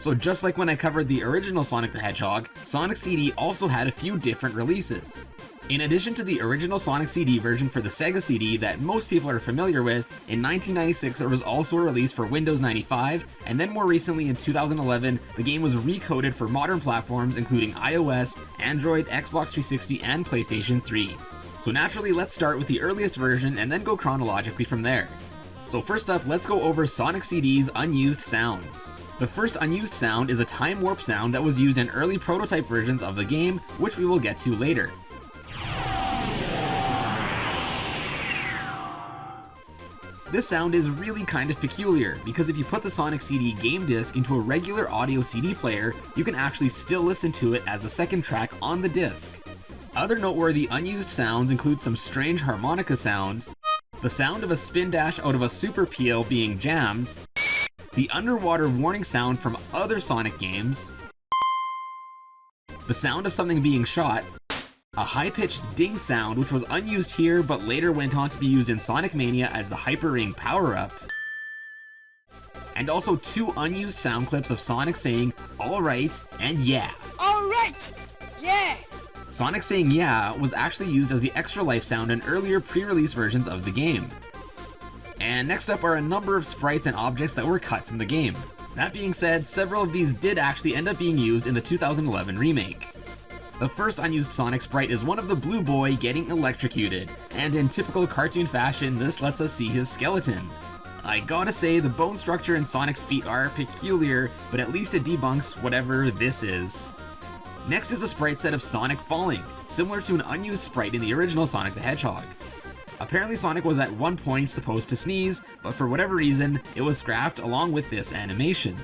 So just like when I covered the original Sonic the Hedgehog, Sonic CD also had a few different releases. In addition to the original Sonic CD version for the Sega CD that most people are familiar with, in 1996 there was also a release for Windows 95, and then more recently in 2011, the game was recoded for modern platforms including iOS, Android, Xbox 360, and PlayStation 3. So naturally, let's start with the earliest version and then go chronologically from there. So first up, let's go over Sonic CD's unused sounds. The first unused sound is a time warp sound that was used in early prototype versions of the game, which we will get to later. This sound is really kind of peculiar, because if you put the Sonic CD game disc into a regular audio CD player, you can actually still listen to it as the second track on the disc. Other noteworthy unused sounds include some strange harmonica sound, the sound of a spin dash out of a super peel being jammed, the underwater warning sound from other Sonic games, the sound of something being shot, a high-pitched ding sound which was unused here but later went on to be used in Sonic Mania as the Hyper Ring power-up, and also two unused sound clips of Sonic saying "alright" and "yeah." Alright! Yeah! Sonic saying "yeah" was actually used as the extra life sound in earlier pre-release versions of the game. And next up are a number of sprites and objects that were cut from the game. That being said, several of these did actually end up being used in the 2011 remake. The first unused Sonic sprite is one of the Blue Boy getting electrocuted, and in typical cartoon fashion, this lets us see his skeleton. I gotta say, the bone structure in Sonic's feet are peculiar, but at least it debunks whatever this is. Next is a sprite set of Sonic falling, similar to an unused sprite in the original Sonic the Hedgehog. Apparently Sonic was at one point supposed to sneeze, but for whatever reason, it was scrapped along with this animation.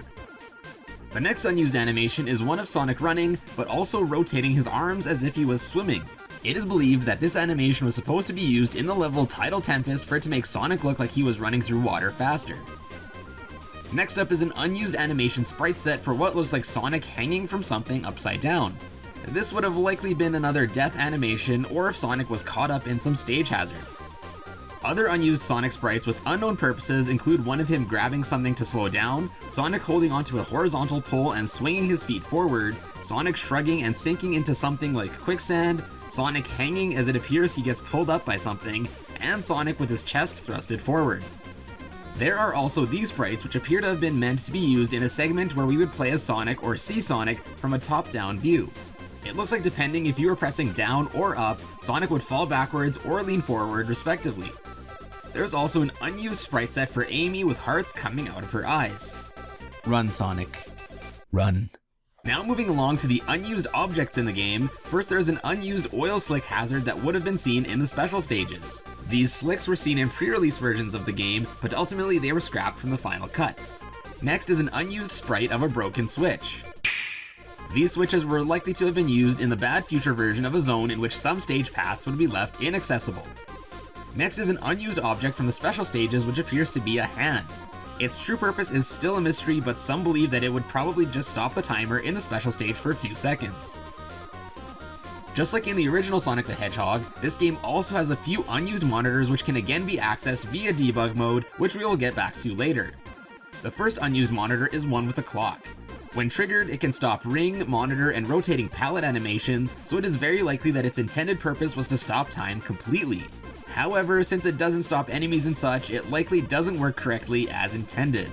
The next unused animation is one of Sonic running, but also rotating his arms as if he was swimming. It is believed that this animation was supposed to be used in the level Tidal Tempest for it to make Sonic look like he was running through water faster. Next up is an unused animation sprite set for what looks like Sonic hanging from something upside down. This would have likely been another death animation, or if Sonic was caught up in some stage hazard. Other unused Sonic sprites with unknown purposes include one of him grabbing something to slow down, Sonic holding onto a horizontal pole and swinging his feet forward, Sonic shrugging and sinking into something like quicksand, Sonic hanging as it appears he gets pulled up by something, and Sonic with his chest thrusted forward. There are also these sprites which appear to have been meant to be used in a segment where we would play as Sonic or see Sonic from a top-down view. It looks like depending if you were pressing down or up, Sonic would fall backwards or lean forward respectively. There's also an unused sprite set for Amy with hearts coming out of her eyes. Run, Sonic. Run. Now moving along to the unused objects in the game, first there's an unused oil slick hazard that would have been seen in the special stages. These slicks were seen in pre-release versions of the game, but ultimately they were scrapped from the final cut. Next is an unused sprite of a broken switch. These switches were likely to have been used in the bad future version of a zone in which some stage paths would be left inaccessible. Next is an unused object from the special stages which appears to be a hand. Its true purpose is still a mystery, but some believe that it would probably just stop the timer in the special stage for a few seconds. Just like in the original Sonic the Hedgehog, this game also has a few unused monitors which can again be accessed via debug mode, which we will get back to later. The first unused monitor is one with a clock. When triggered, it can stop ring, monitor, and rotating palette animations, so it is very likely that its intended purpose was to stop time completely. However, since it doesn't stop enemies and such, it likely doesn't work correctly as intended.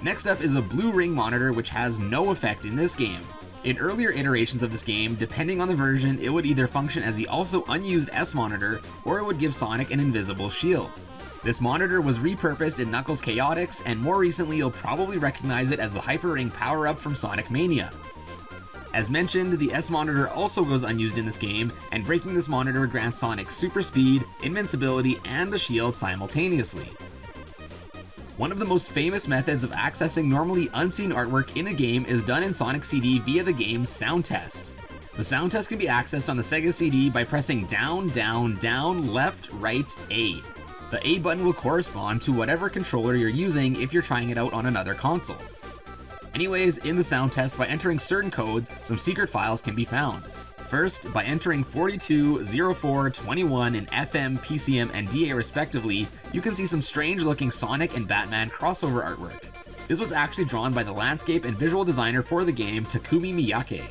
Next up is a blue ring monitor which has no effect in this game. In earlier iterations of this game, depending on the version, it would either function as the also unused S monitor, or it would give Sonic an invisible shield. This monitor was repurposed in Knuckles Chaotix, and more recently you'll probably recognize it as the Hyper Ring power-up from Sonic Mania. As mentioned, the S monitor also goes unused in this game, and breaking this monitor grants Sonic super speed, invincibility, and a shield simultaneously. One of the most famous methods of accessing normally unseen artwork in a game is done in Sonic CD via the game's sound test. The sound test can be accessed on the Sega CD by pressing down, down, down, left, right, A. The A button will correspond to whatever controller you're using if you're trying it out on another console. Anyways, in the sound test, by entering certain codes, some secret files can be found. First, by entering 42, 04, 21 in FM, PCM, and DA respectively, you can see some strange looking Sonic and Batman crossover artwork. This was actually drawn by the landscape and visual designer for the game, Takumi Miyake.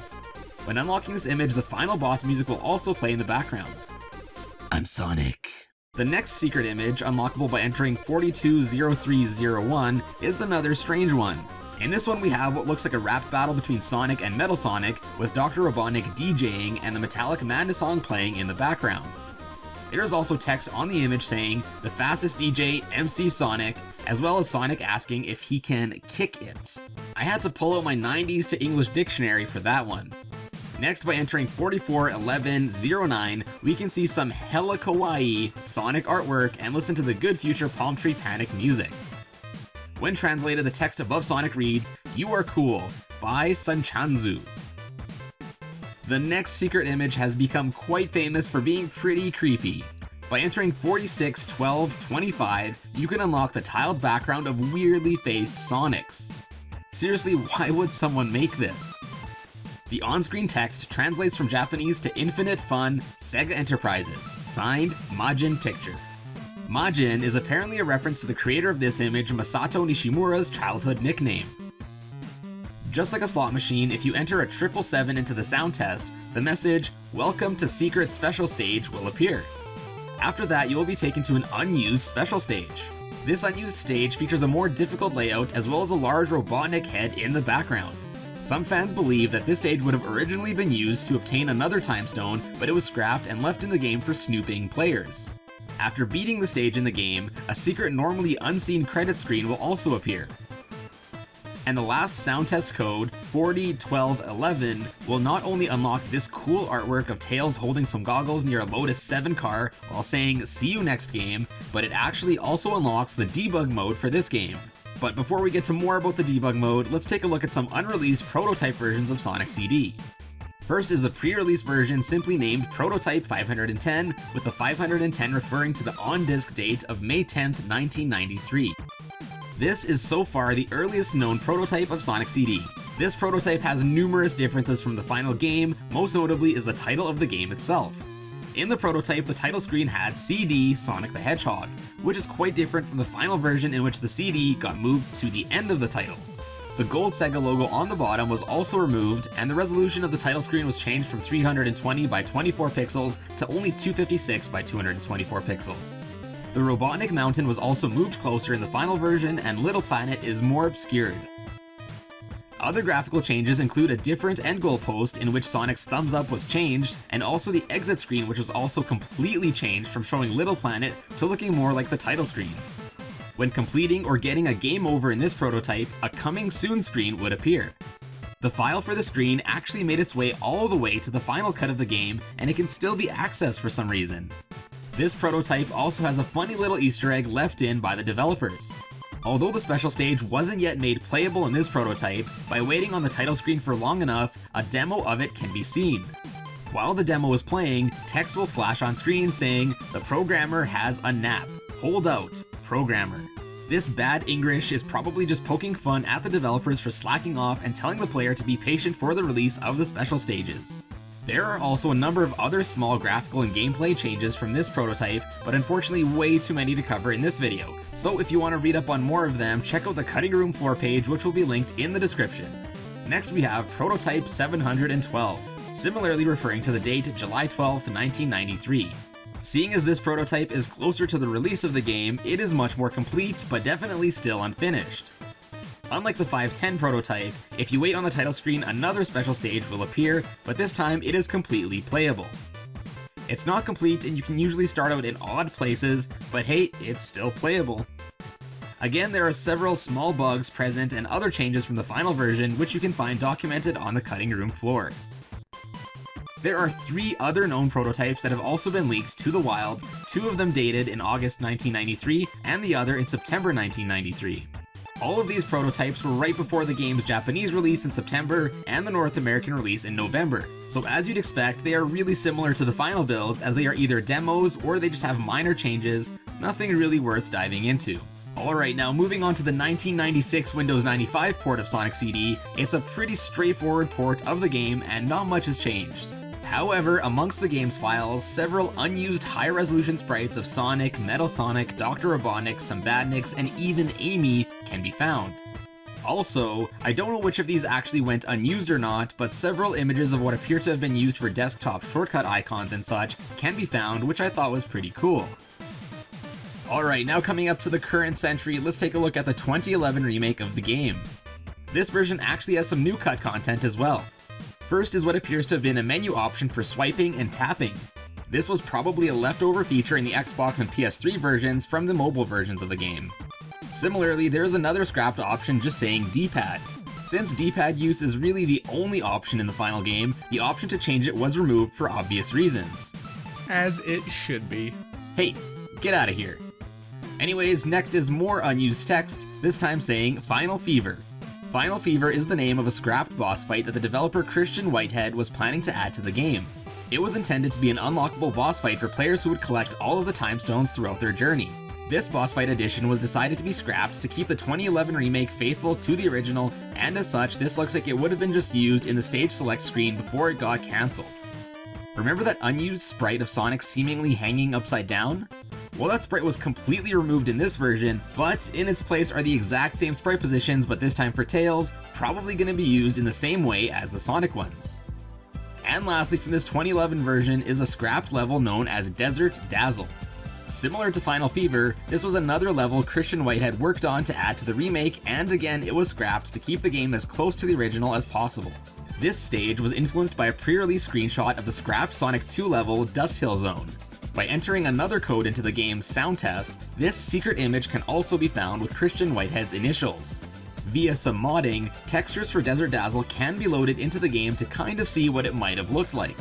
When unlocking this image, the final boss music will also play in the background. I'm Sonic. The next secret image, unlockable by entering 420301, is another strange one. In this one we have what looks like a rap battle between Sonic and Metal Sonic, with Dr. Robotnik DJing and the Metallic Madness song playing in the background. There is also text on the image saying, "The fastest DJ, MC Sonic," as well as Sonic asking if he can kick it. I had to pull out my 90s to English dictionary for that one. Next, by entering 441109, we can see some hella kawaii Sonic artwork and listen to the Good Future Palm Tree Panic music. When translated, the text above Sonic reads, "You are cool," by Sanchanzu. The next secret image has become quite famous for being pretty creepy. By entering 461225, you can unlock the tiled background of weirdly faced Sonics. Seriously, why would someone make this? The on-screen text translates from Japanese to Infinite Fun, Sega Enterprises, signed Majin Picture. Majin is apparently a reference to the creator of this image, Masato Nishimura's childhood nickname. Just like a slot machine, if you enter a 777 into the sound test, the message, "Welcome to Secret Special Stage," will appear. After that, you will be taken to an unused special stage. This unused stage features a more difficult layout as well as a large Robotnik head in the background. Some fans believe that this stage would have originally been used to obtain another time stone, but it was scrapped and left in the game for snooping players. After beating the stage in the game, a secret normally unseen credit screen will also appear. And the last sound test code, 401211, will not only unlock this cool artwork of Tails holding some goggles near a Lotus 7 car while saying "See you next game," but it actually also unlocks the debug mode for this game. But before we get to more about the debug mode, let's take a look at some unreleased prototype versions of Sonic CD. First is the pre-release version simply named Prototype 510, with the 510 referring to the on-disc date of May 10th, 1993. This is so far the earliest known prototype of Sonic CD. This prototype has numerous differences from the final game, most notably is the title of the game itself. In the prototype, the title screen had CD Sonic the Hedgehog, which is quite different from the final version in which the CD got moved to the end of the title. The gold Sega logo on the bottom was also removed, and the resolution of the title screen was changed from 320 by 24 pixels to only 256 by 224 pixels. The Robotnik Mountain was also moved closer in the final version, and Little Planet is more obscured. Other graphical changes include a different end goal post in which Sonic's thumbs up was changed, and also the exit screen, which was also completely changed from showing Little Planet to looking more like the title screen. When completing or getting a game over in this prototype, a coming soon screen would appear. The file for the screen actually made its way all the way to the final cut of the game, and it can still be accessed for some reason. This prototype also has a funny little Easter egg left in by the developers. Although the special stage wasn't yet made playable in this prototype, by waiting on the title screen for long enough, a demo of it can be seen. While the demo is playing, text will flash on screen saying, "The programmer has a nap. Hold out, programmer." This bad English is probably just poking fun at the developers for slacking off and telling the player to be patient for the release of the special stages. There are also a number of other small graphical and gameplay changes from this prototype, but unfortunately way too many to cover in this video. So if you want to read up on more of them, check out the cutting room floor page, which will be linked in the description. Next we have Prototype 712, similarly referring to the date July 12th, 1993. Seeing as this prototype is closer to the release of the game, it is much more complete, but definitely still unfinished. Unlike the 510 prototype, if you wait on the title screen, another special stage will appear, but this time it is completely playable. It's not complete and you can usually start out in odd places, but hey, it's still playable. Again, there are several small bugs present and other changes from the final version, which you can find documented on the cutting room floor. There are 3 other known prototypes that have also been leaked to the wild, 2 of them dated in August 1993 and the other in September 1993. All of these prototypes were right before the game's Japanese release in September and the North American release in November, so as you'd expect, they are really similar to the final builds as they are either demos or they just have minor changes, nothing really worth diving into. Alright, now moving on to the 1996 Windows 95 port of Sonic CD, it's a pretty straightforward port of the game and not much has changed. However, amongst the game's files, several unused high-resolution sprites of Sonic, Metal Sonic, Dr. Robotnik, some Badniks, and even Amy can be found. Also, I don't know which of these actually went unused or not, but several images of what appear to have been used for desktop shortcut icons and such can be found, which I thought was pretty cool. Alright, now coming up to the current century, let's take a look at the 2011 remake of the game. This version actually has some new cut content as well. First is what appears to have been a menu option for swiping and tapping. This was probably a leftover feature in the Xbox and PS3 versions from the mobile versions of the game. Similarly, there is another scrapped option just saying D-pad. Since D-pad use is really the only option in the final game, the option to change it was removed for obvious reasons. As it should be. Hey, get out of here. Anyways, next is more unused text, this time saying Final Fever. Final Fever is the name of a scrapped boss fight that the developer Christian Whitehead was planning to add to the game. It was intended to be an unlockable boss fight for players who would collect all of the time stones throughout their journey. This boss fight edition was decided to be scrapped to keep the 2011 remake faithful to the original, and as such, this looks like it would have been just used in the stage select screen before it got cancelled. Remember that unused sprite of Sonic seemingly hanging upside down? Well, that sprite was completely removed in this version, but in its place are the exact same sprite positions, but this time for Tails, probably going to be used in the same way as the Sonic ones. And lastly, from this 2011 version is a scrapped level known as Desert Dazzle. Similar to Final Fever, this was another level Christian Whitehead worked on to add to the remake, and again it was scrapped to keep the game as close to the original as possible. This stage was influenced by a pre-release screenshot of the scrapped Sonic 2 level Dust Hill Zone. By entering another code into the game's sound test, this secret image can also be found with Christian Whitehead's initials. Via some modding, textures for Desert Dazzle can be loaded into the game to kind of see what it might have looked like.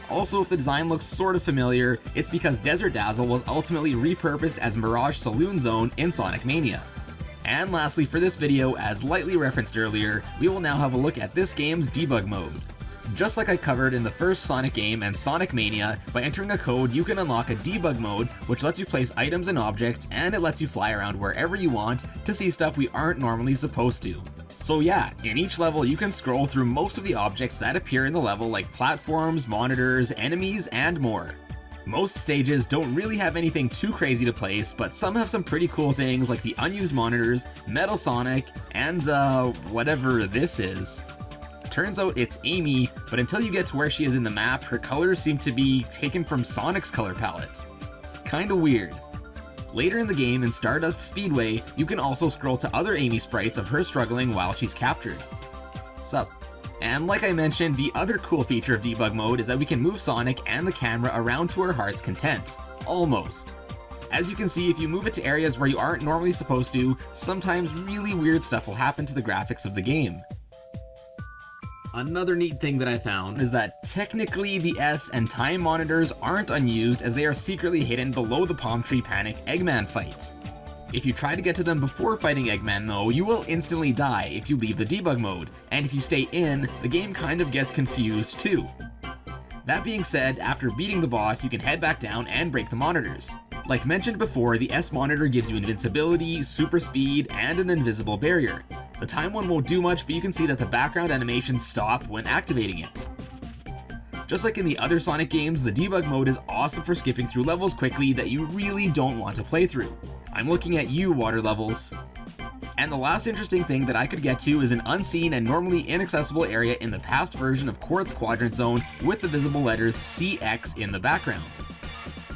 Also, if the design looks sort of familiar, it's because Desert Dazzle was ultimately repurposed as Mirage Saloon Zone in Sonic Mania. And lastly for this video, as lightly referenced earlier, we will now have a look at this game's debug mode. Just like I covered in the first Sonic game and Sonic Mania, by entering a code you can unlock a debug mode which lets you place items and objects, and it lets you fly around wherever you want to see stuff we aren't normally supposed to. So yeah, in each level you can scroll through most of the objects that appear in the level, like platforms, monitors, enemies, and more. Most stages don't really have anything too crazy to place, but some have some pretty cool things like the unused monitors, Metal Sonic, and whatever this is. Turns out it's Amy, but until you get to where she is in the map, her colors seem to be taken from Sonic's color palette. Kinda weird. Later in the game, in Stardust Speedway, you can also scroll to other Amy sprites of her struggling while she's captured. Sup. And like I mentioned, the other cool feature of debug mode is that we can move Sonic and the camera around to our heart's content. Almost. As you can see, if you move it to areas where you aren't normally supposed to, sometimes really weird stuff will happen to the graphics of the game. Another neat thing that I found is that technically the S and time monitors aren't unused, as they are secretly hidden below the Palm Tree Panic Eggman fight. If you try to get to them before fighting Eggman though, you will instantly die if you leave the debug mode, and if you stay in, the game kind of gets confused too. That being said, after beating the boss, you can head back down and break the monitors. Like mentioned before, the S monitor gives you invincibility, super speed, and an invisible barrier. The time one won't do much, but you can see that the background animations stop when activating it. Just like in the other Sonic games, the debug mode is awesome for skipping through levels quickly that you really don't want to play through. I'm looking at you, water levels. And the last interesting thing that I could get to is an unseen and normally inaccessible area in the past version of Quartz Quadrant Zone with the visible letters CX in the background.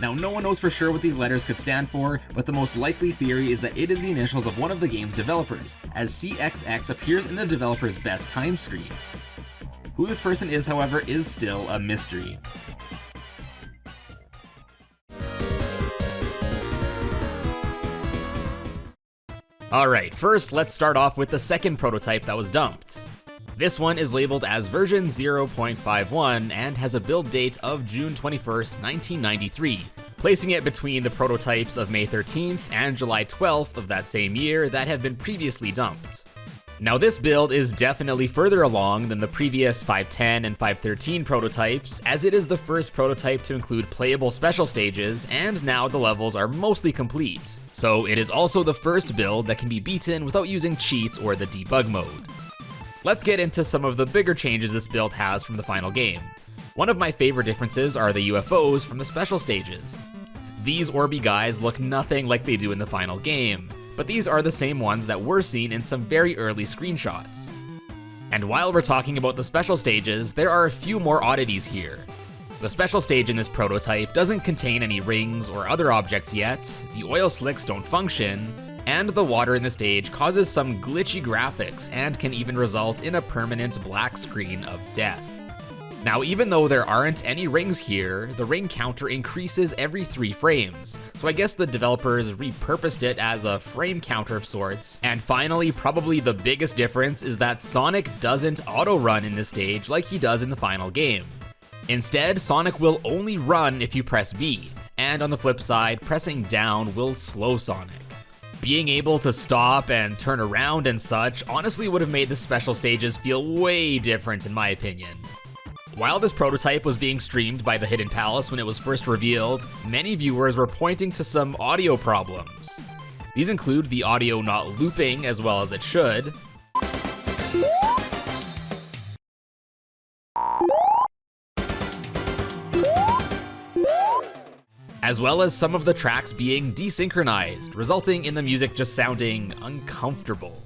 Now, no one knows for sure what these letters could stand for, but the most likely theory is that it is the initials of one of the game's developers, as CXX appears in the developer's best time screen. Who this person is, however, is still a mystery. Alright, first let's start off with the second prototype that was dumped. This one is labeled as version 0.51 and has a build date of June 21st, 1993, placing it between the prototypes of May 13th and July 12th of that same year that have been previously dumped. Now this build is definitely further along than the previous 510 and 513 prototypes, as it is the first prototype to include playable special stages, and now the levels are mostly complete. So it is also the first build that can be beaten without using cheats or the debug mode. Let's get into some of the bigger changes this build has from the final game. One of my favorite differences are the UFOs from the special stages. These Orby guys look nothing like they do in the final game, but these are the same ones that were seen in some very early screenshots. And while we're talking about the special stages, there are a few more oddities here. The special stage in this prototype doesn't contain any rings or other objects yet, the oil slicks don't function, and the water in the stage causes some glitchy graphics and can even result in a permanent black screen of death. Now, even though there aren't any rings here, the ring counter increases every 3 frames, so I guess the developers repurposed it as a frame counter of sorts. And finally, probably the biggest difference is that Sonic doesn't auto-run in this stage like he does in the final game. Instead, Sonic will only run if you press B, and on the flip side, pressing down will slow Sonic. Being able to stop and turn around and such honestly would have made the special stages feel way different in my opinion. While this prototype was being streamed by the Hidden Palace when it was first revealed, many viewers were pointing to some audio problems. These include the audio not looping as well as it should, as well as some of the tracks being desynchronized, resulting in the music just sounding uncomfortable.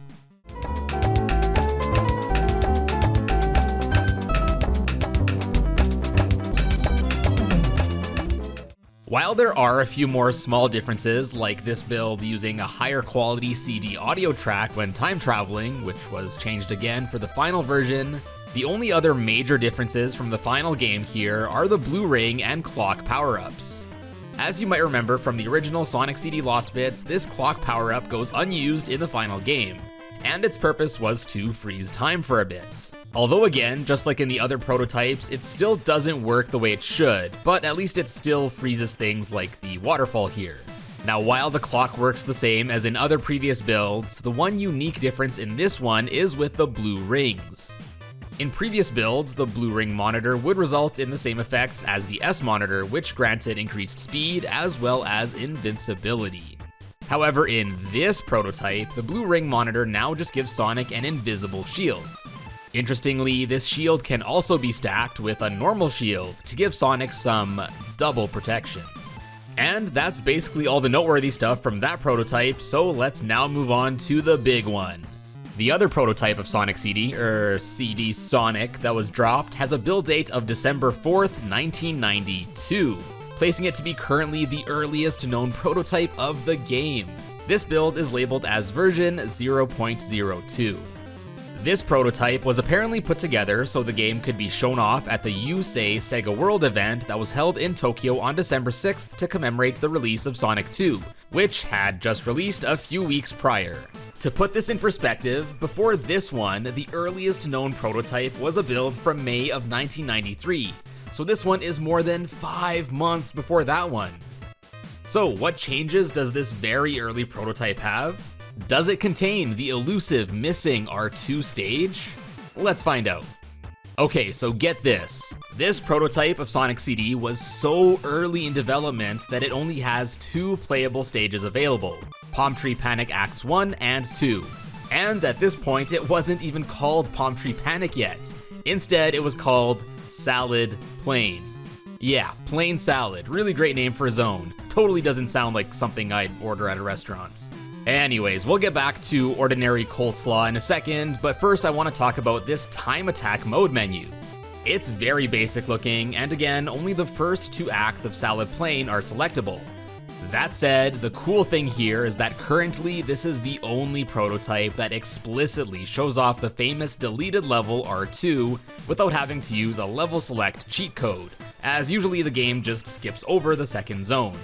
While there are a few more small differences, like this build using a higher quality CD audio track when time traveling, which was changed again for the final version, the only other major differences from the final game here are the blue ring and clock power-ups. As you might remember from the original Sonic CD Lost Bits, this clock power-up goes unused in the final game, and its purpose was to freeze time for a bit. Although again, just like in the other prototypes, it still doesn't work the way it should, but at least it still freezes things like the waterfall here. Now, while the clock works the same as in other previous builds, the one unique difference in this one is with the blue rings. In previous builds, the blue ring monitor would result in the same effects as the S monitor, which granted increased speed as well as invincibility. However, in this prototype, the blue ring monitor now just gives Sonic an invisible shield. Interestingly, this shield can also be stacked with a normal shield to give Sonic some double protection. And that's basically all the noteworthy stuff from that prototype, so let's now move on to the big one. The other prototype of Sonic CD Sonic that was dropped has a build date of December 4th, 1992, placing it to be currently the earliest known prototype of the game. This build is labeled as version 0.02. This prototype was apparently put together so the game could be shown off at the Say Sega World event that was held in Tokyo on December 6th to commemorate the release of Sonic 2, which had just released a few weeks prior. To put this in perspective, before this one, the earliest known prototype was a build from May of 1993, so this one is more than 5 months before that one. So what changes does this very early prototype have? Does it contain the elusive missing R2 stage? Let's find out. Okay, so get this. This prototype of Sonic CD was so early in development that it only has 2 playable stages available, Palm Tree Panic Acts 1 and 2. And at this point, it wasn't even called Palm Tree Panic yet. Instead, it was called Salad Plain. Yeah, plain salad. Really great name for a zone. Totally doesn't sound like something I'd order at a restaurant. Anyways, we'll get back to ordinary coleslaw in a second, but first I want to talk about this time attack mode menu. It's very basic looking, and again, only the first 2 acts of Salad Plain are selectable. That said, the cool thing here is that currently this is the only prototype that explicitly shows off the famous deleted level R2 without having to use a level select cheat code, as usually the game just skips over the second zone.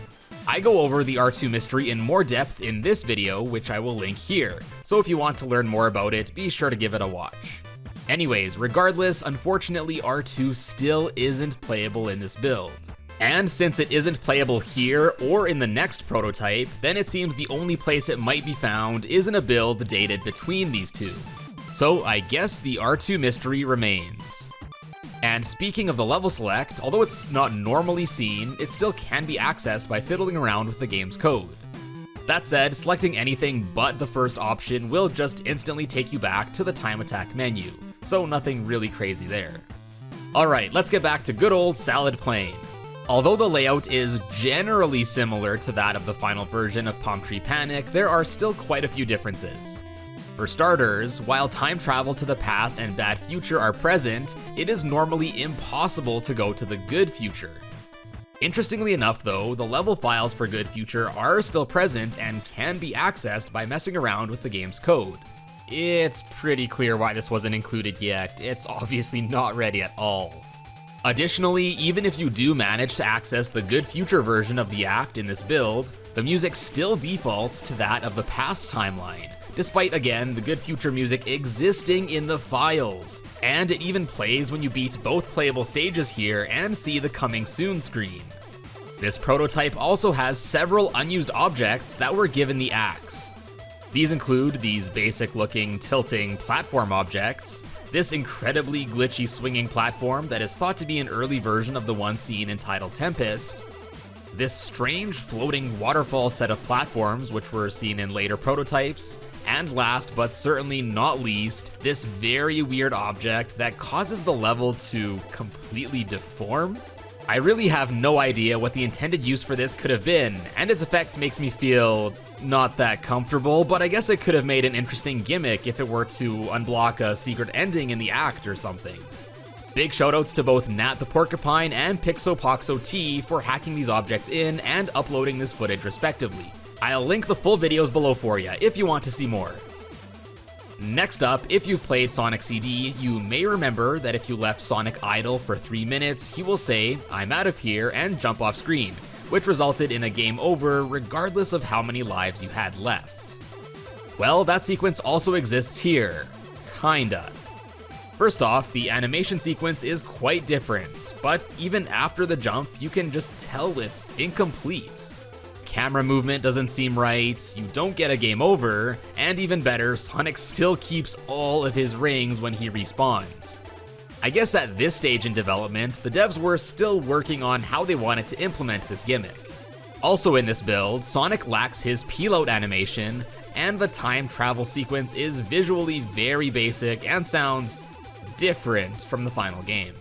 I go over the R2 mystery in more depth in this video, which I will link here, so if you want to learn more about it, be sure to give it a watch. Anyways, regardless, unfortunately R2 still isn't playable in this build. And since it isn't playable here or in the next prototype, then it seems the only place it might be found is in a build dated between these two. So I guess the R2 mystery remains. And speaking of the level select, although it's not normally seen, it still can be accessed by fiddling around with the game's code. That said, selecting anything but the first option will just instantly take you back to the time attack menu, so nothing really crazy there. Alright, let's get back to good old Salad Plain. Although the layout is generally similar to that of the final version of Palm Tree Panic, there are still quite a few differences. For starters, while time travel to the past and bad future are present, it is normally impossible to go to the good future. Interestingly enough though, the level files for good future are still present and can be accessed by messing around with the game's code. It's pretty clear why this wasn't included yet, it's obviously not ready at all. Additionally, even if you do manage to access the good future version of the act in this build, the music still defaults to that of the past timeline, despite again the good future music existing in the files. And it even plays when you beat both playable stages here and see the coming soon screen. This prototype also has several unused objects that were given the axe. These include these basic looking tilting platform objects, this incredibly glitchy swinging platform that is thought to be an early version of the one seen in Title Tempest, this strange floating waterfall set of platforms which were seen in later prototypes, and last but certainly not least, this very weird object that causes the level to completely deform. I really have no idea what the intended use for this could have been, and its effect makes me feel not that comfortable, but I guess it could have made an interesting gimmick if it were to unblock a secret ending in the act or something. Big shoutouts to both Nat the Porcupine and PixoPoxo T for hacking these objects in and uploading this footage respectively. I'll link the full videos below for you if you want to see more. Next up, if you've played Sonic CD, you may remember that if you left Sonic idle for 3 minutes, he will say, "I'm out of here," and jump off screen, which resulted in a game over regardless of how many lives you had left. Well, that sequence also exists here. Kinda. First off, the animation sequence is quite different, but even after the jump, you can just tell it's incomplete. Camera movement doesn't seem right, you don't get a game over, and even better, Sonic still keeps all of his rings when he respawns. I guess at this stage in development, the devs were still working on how they wanted to implement this gimmick. Also in this build, Sonic lacks his peel-out animation, and the time travel sequence is visually very basic and sounds different from the final game.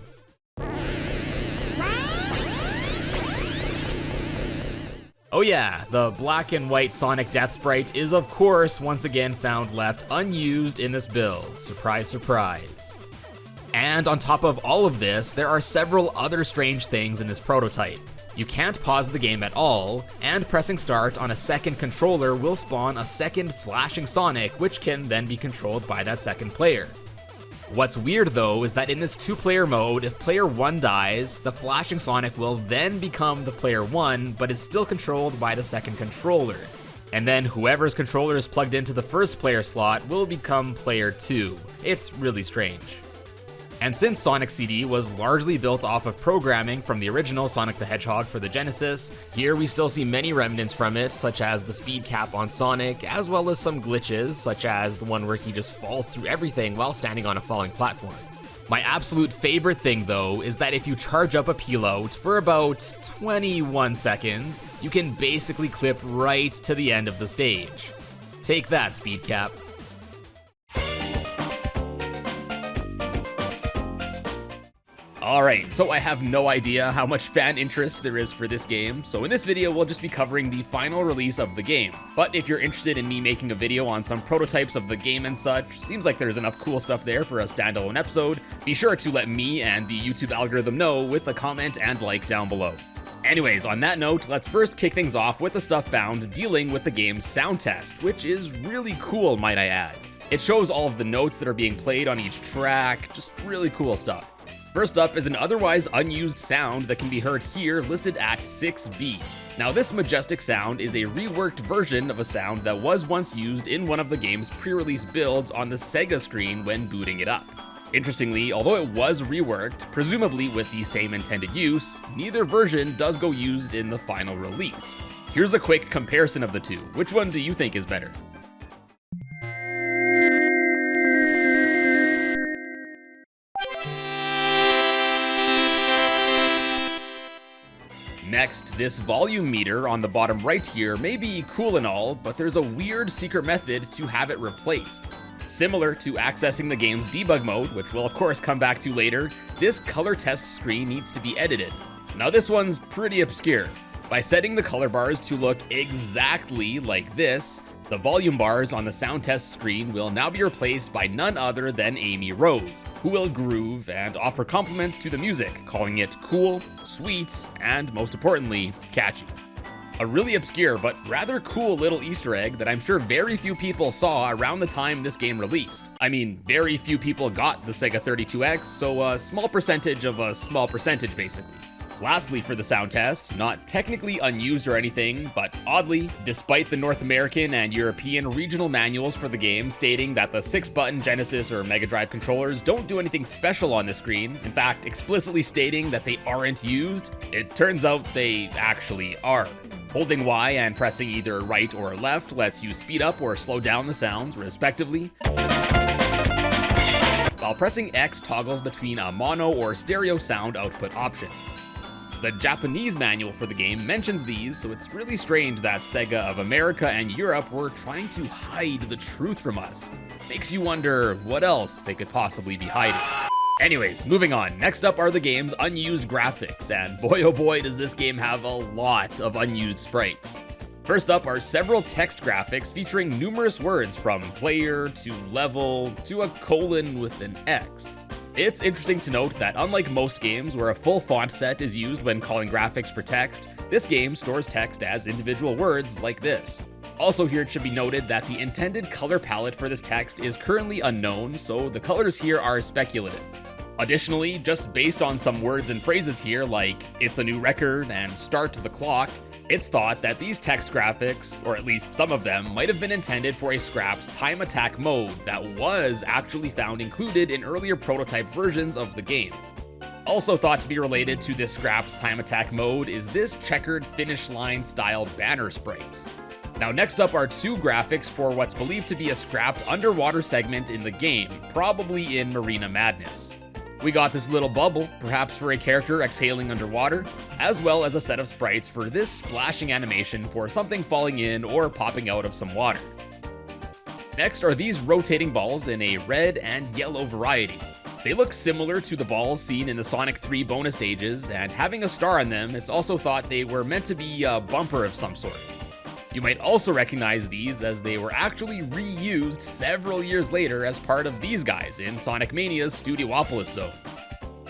Oh yeah, the black and white Sonic Death Sprite is of course once again found left unused in this build. Surprise, surprise. And on top of all of this, there are several other strange things in this prototype. You can't pause the game at all, and pressing start on a second controller will spawn a second flashing Sonic, which can then be controlled by that second player. What's weird though is that in this 2-player mode, if player 1 dies, the flashing Sonic will then become the player 1, but is still controlled by the second controller. And then whoever's controller is plugged into the first player slot will become player 2. It's really strange. And since Sonic CD was largely built off of programming from the original Sonic the Hedgehog for the Genesis, here we still see many remnants from it, such as the speed cap on Sonic, as well as some glitches, such as the one where he just falls through everything while standing on a falling platform. My absolute favorite thing though is that if you charge up a peel-out for about 21 seconds, you can basically clip right to the end of the stage. Take that, speed cap. Alright, so I have no idea how much fan interest there is for this game, so in this video we'll just be covering the final release of the game. But if you're interested in me making a video on some prototypes of the game and such, seems like there's enough cool stuff there for a standalone episode, be sure to let me and the YouTube algorithm know with a comment and like down below. Anyways, on that note, let's first kick things off with the stuff found dealing with the game's sound test, which is really cool, might I add. It shows all of the notes that are being played on each track, just really cool stuff. First up is an otherwise unused sound that can be heard here listed at 6B. Now this majestic sound is a reworked version of a sound that was once used in one of the game's pre-release builds on the Sega screen when booting it up. Interestingly, although it was reworked, presumably with the same intended use, neither version does go used in the final release. Here's a quick comparison of the two. Which one do you think is better? Next, this volume meter on the bottom right here may be cool and all, but there's a weird secret method to have it replaced. Similar to accessing the game's debug mode, which we'll of course come back to later, this color test screen needs to be edited. Now this one's pretty obscure. By setting the color bars to look exactly like this, the volume bars on the sound test screen will now be replaced by none other than Amy Rose, who will groove and offer compliments to the music, calling it cool, sweet, and most importantly, catchy. A really obscure but rather cool little Easter egg that I'm sure very few people saw around the time this game released. I mean, very few people got the Sega 32X, so a small percentage of a small percentage basically. Lastly, for the sound test, not technically unused or anything, but oddly, despite the North American and European regional manuals for the game stating that the 6-button Genesis or Mega Drive controllers don't do anything special on the screen, in fact explicitly stating that they aren't used, it turns out they actually are. Holding Y and pressing either right or left lets you speed up or slow down the sounds, respectively, while pressing X toggles between a mono or stereo sound output option. The Japanese manual for the game mentions these, so it's really strange that Sega of America and Europe were trying to hide the truth from us. Makes you wonder what else they could possibly be hiding. Anyways, moving on. Next up are the game's unused graphics, and boy oh boy does this game have a lot of unused sprites. First up are several text graphics featuring numerous words from player to level to a colon with an X. It's interesting to note that unlike most games where a full font set is used when calling graphics for text, this game stores text as individual words like this. Also here it should be noted that the intended color palette for this text is currently unknown, so the colors here are speculative. Additionally, just based on some words and phrases here like "it's a new record" and "start the clock," it's thought that these text graphics, or at least some of them, might have been intended for a scrapped time attack mode that was actually found included in earlier prototype versions of the game. Also thought to be related to this scrapped time attack mode is this checkered finish line style banner sprite. Now next up are two graphics for what's believed to be a scrapped underwater segment in the game, probably in Marina Madness. We got this little bubble, perhaps for a character exhaling underwater, as well as a set of sprites for this splashing animation for something falling in or popping out of some water. Next are these rotating balls in a red and yellow variety. They look similar to the balls seen in the Sonic 3 bonus stages, and having a star on them, it's also thought they were meant to be a bumper of some sort. You might also recognize these as they were actually reused several years later as part of these guys in Sonic Mania's Studiopolis zone.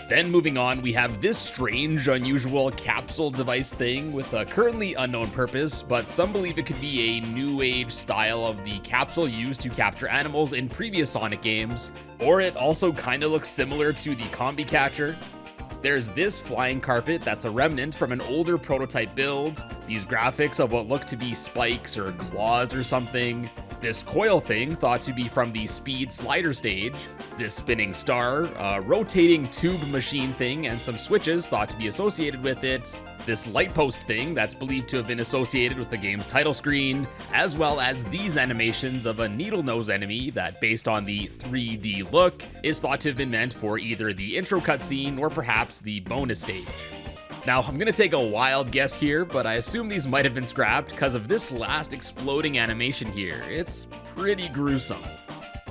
Then moving on, we have this strange, unusual capsule device thing with a currently unknown purpose, but some believe it could be a new age style of the capsule used to capture animals in previous Sonic games, or it also kinda looks similar to the Combi Catcher. There's this flying carpet that's a remnant from an older prototype build, these graphics of what look to be spikes or claws or something, this coil thing thought to be from the speed slider stage, this spinning star, a rotating tube machine thing and some switches thought to be associated with it, this light post thing that's believed to have been associated with the game's title screen, as well as these animations of a needle nose enemy that, based on the 3D look, is thought to have been meant for either the intro cutscene or perhaps the bonus stage. Now, I'm gonna take a wild guess here, but I assume these might have been scrapped because of this last exploding animation here. It's pretty gruesome.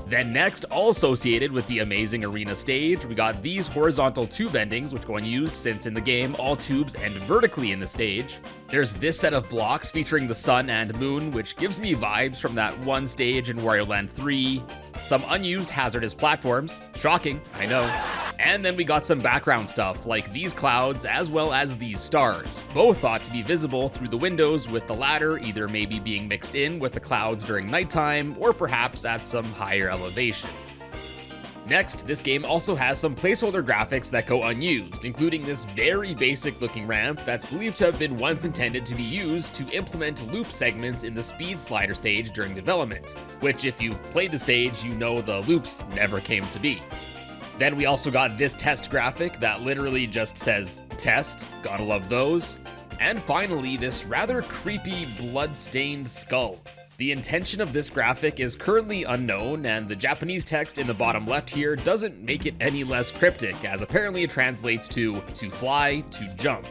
Then next, all associated with the amazing arena stage, we got these horizontal tube endings, which go unused since in the game, all tubes end vertically in the stage. There's this set of blocks featuring the sun and moon, which gives me vibes from that one stage in Wario Land 3. Some unused hazardous platforms. Shocking, I know. And then we got some background stuff, like these clouds as well as these stars, both thought to be visible through the windows, with the latter either maybe being mixed in with the clouds during nighttime or perhaps at some higher elevation. Next, this game also has some placeholder graphics that go unused, including this very basic looking ramp that's believed to have been once intended to be used to implement loop segments in the speed slider stage during development, which if you've played the stage, you know the loops never came to be. Then we also got this test graphic that literally just says test, gotta love those. And finally, this rather creepy blood-stained skull. The intention of this graphic is currently unknown, and the Japanese text in the bottom left here doesn't make it any less cryptic, as apparently it translates to fly, to jump.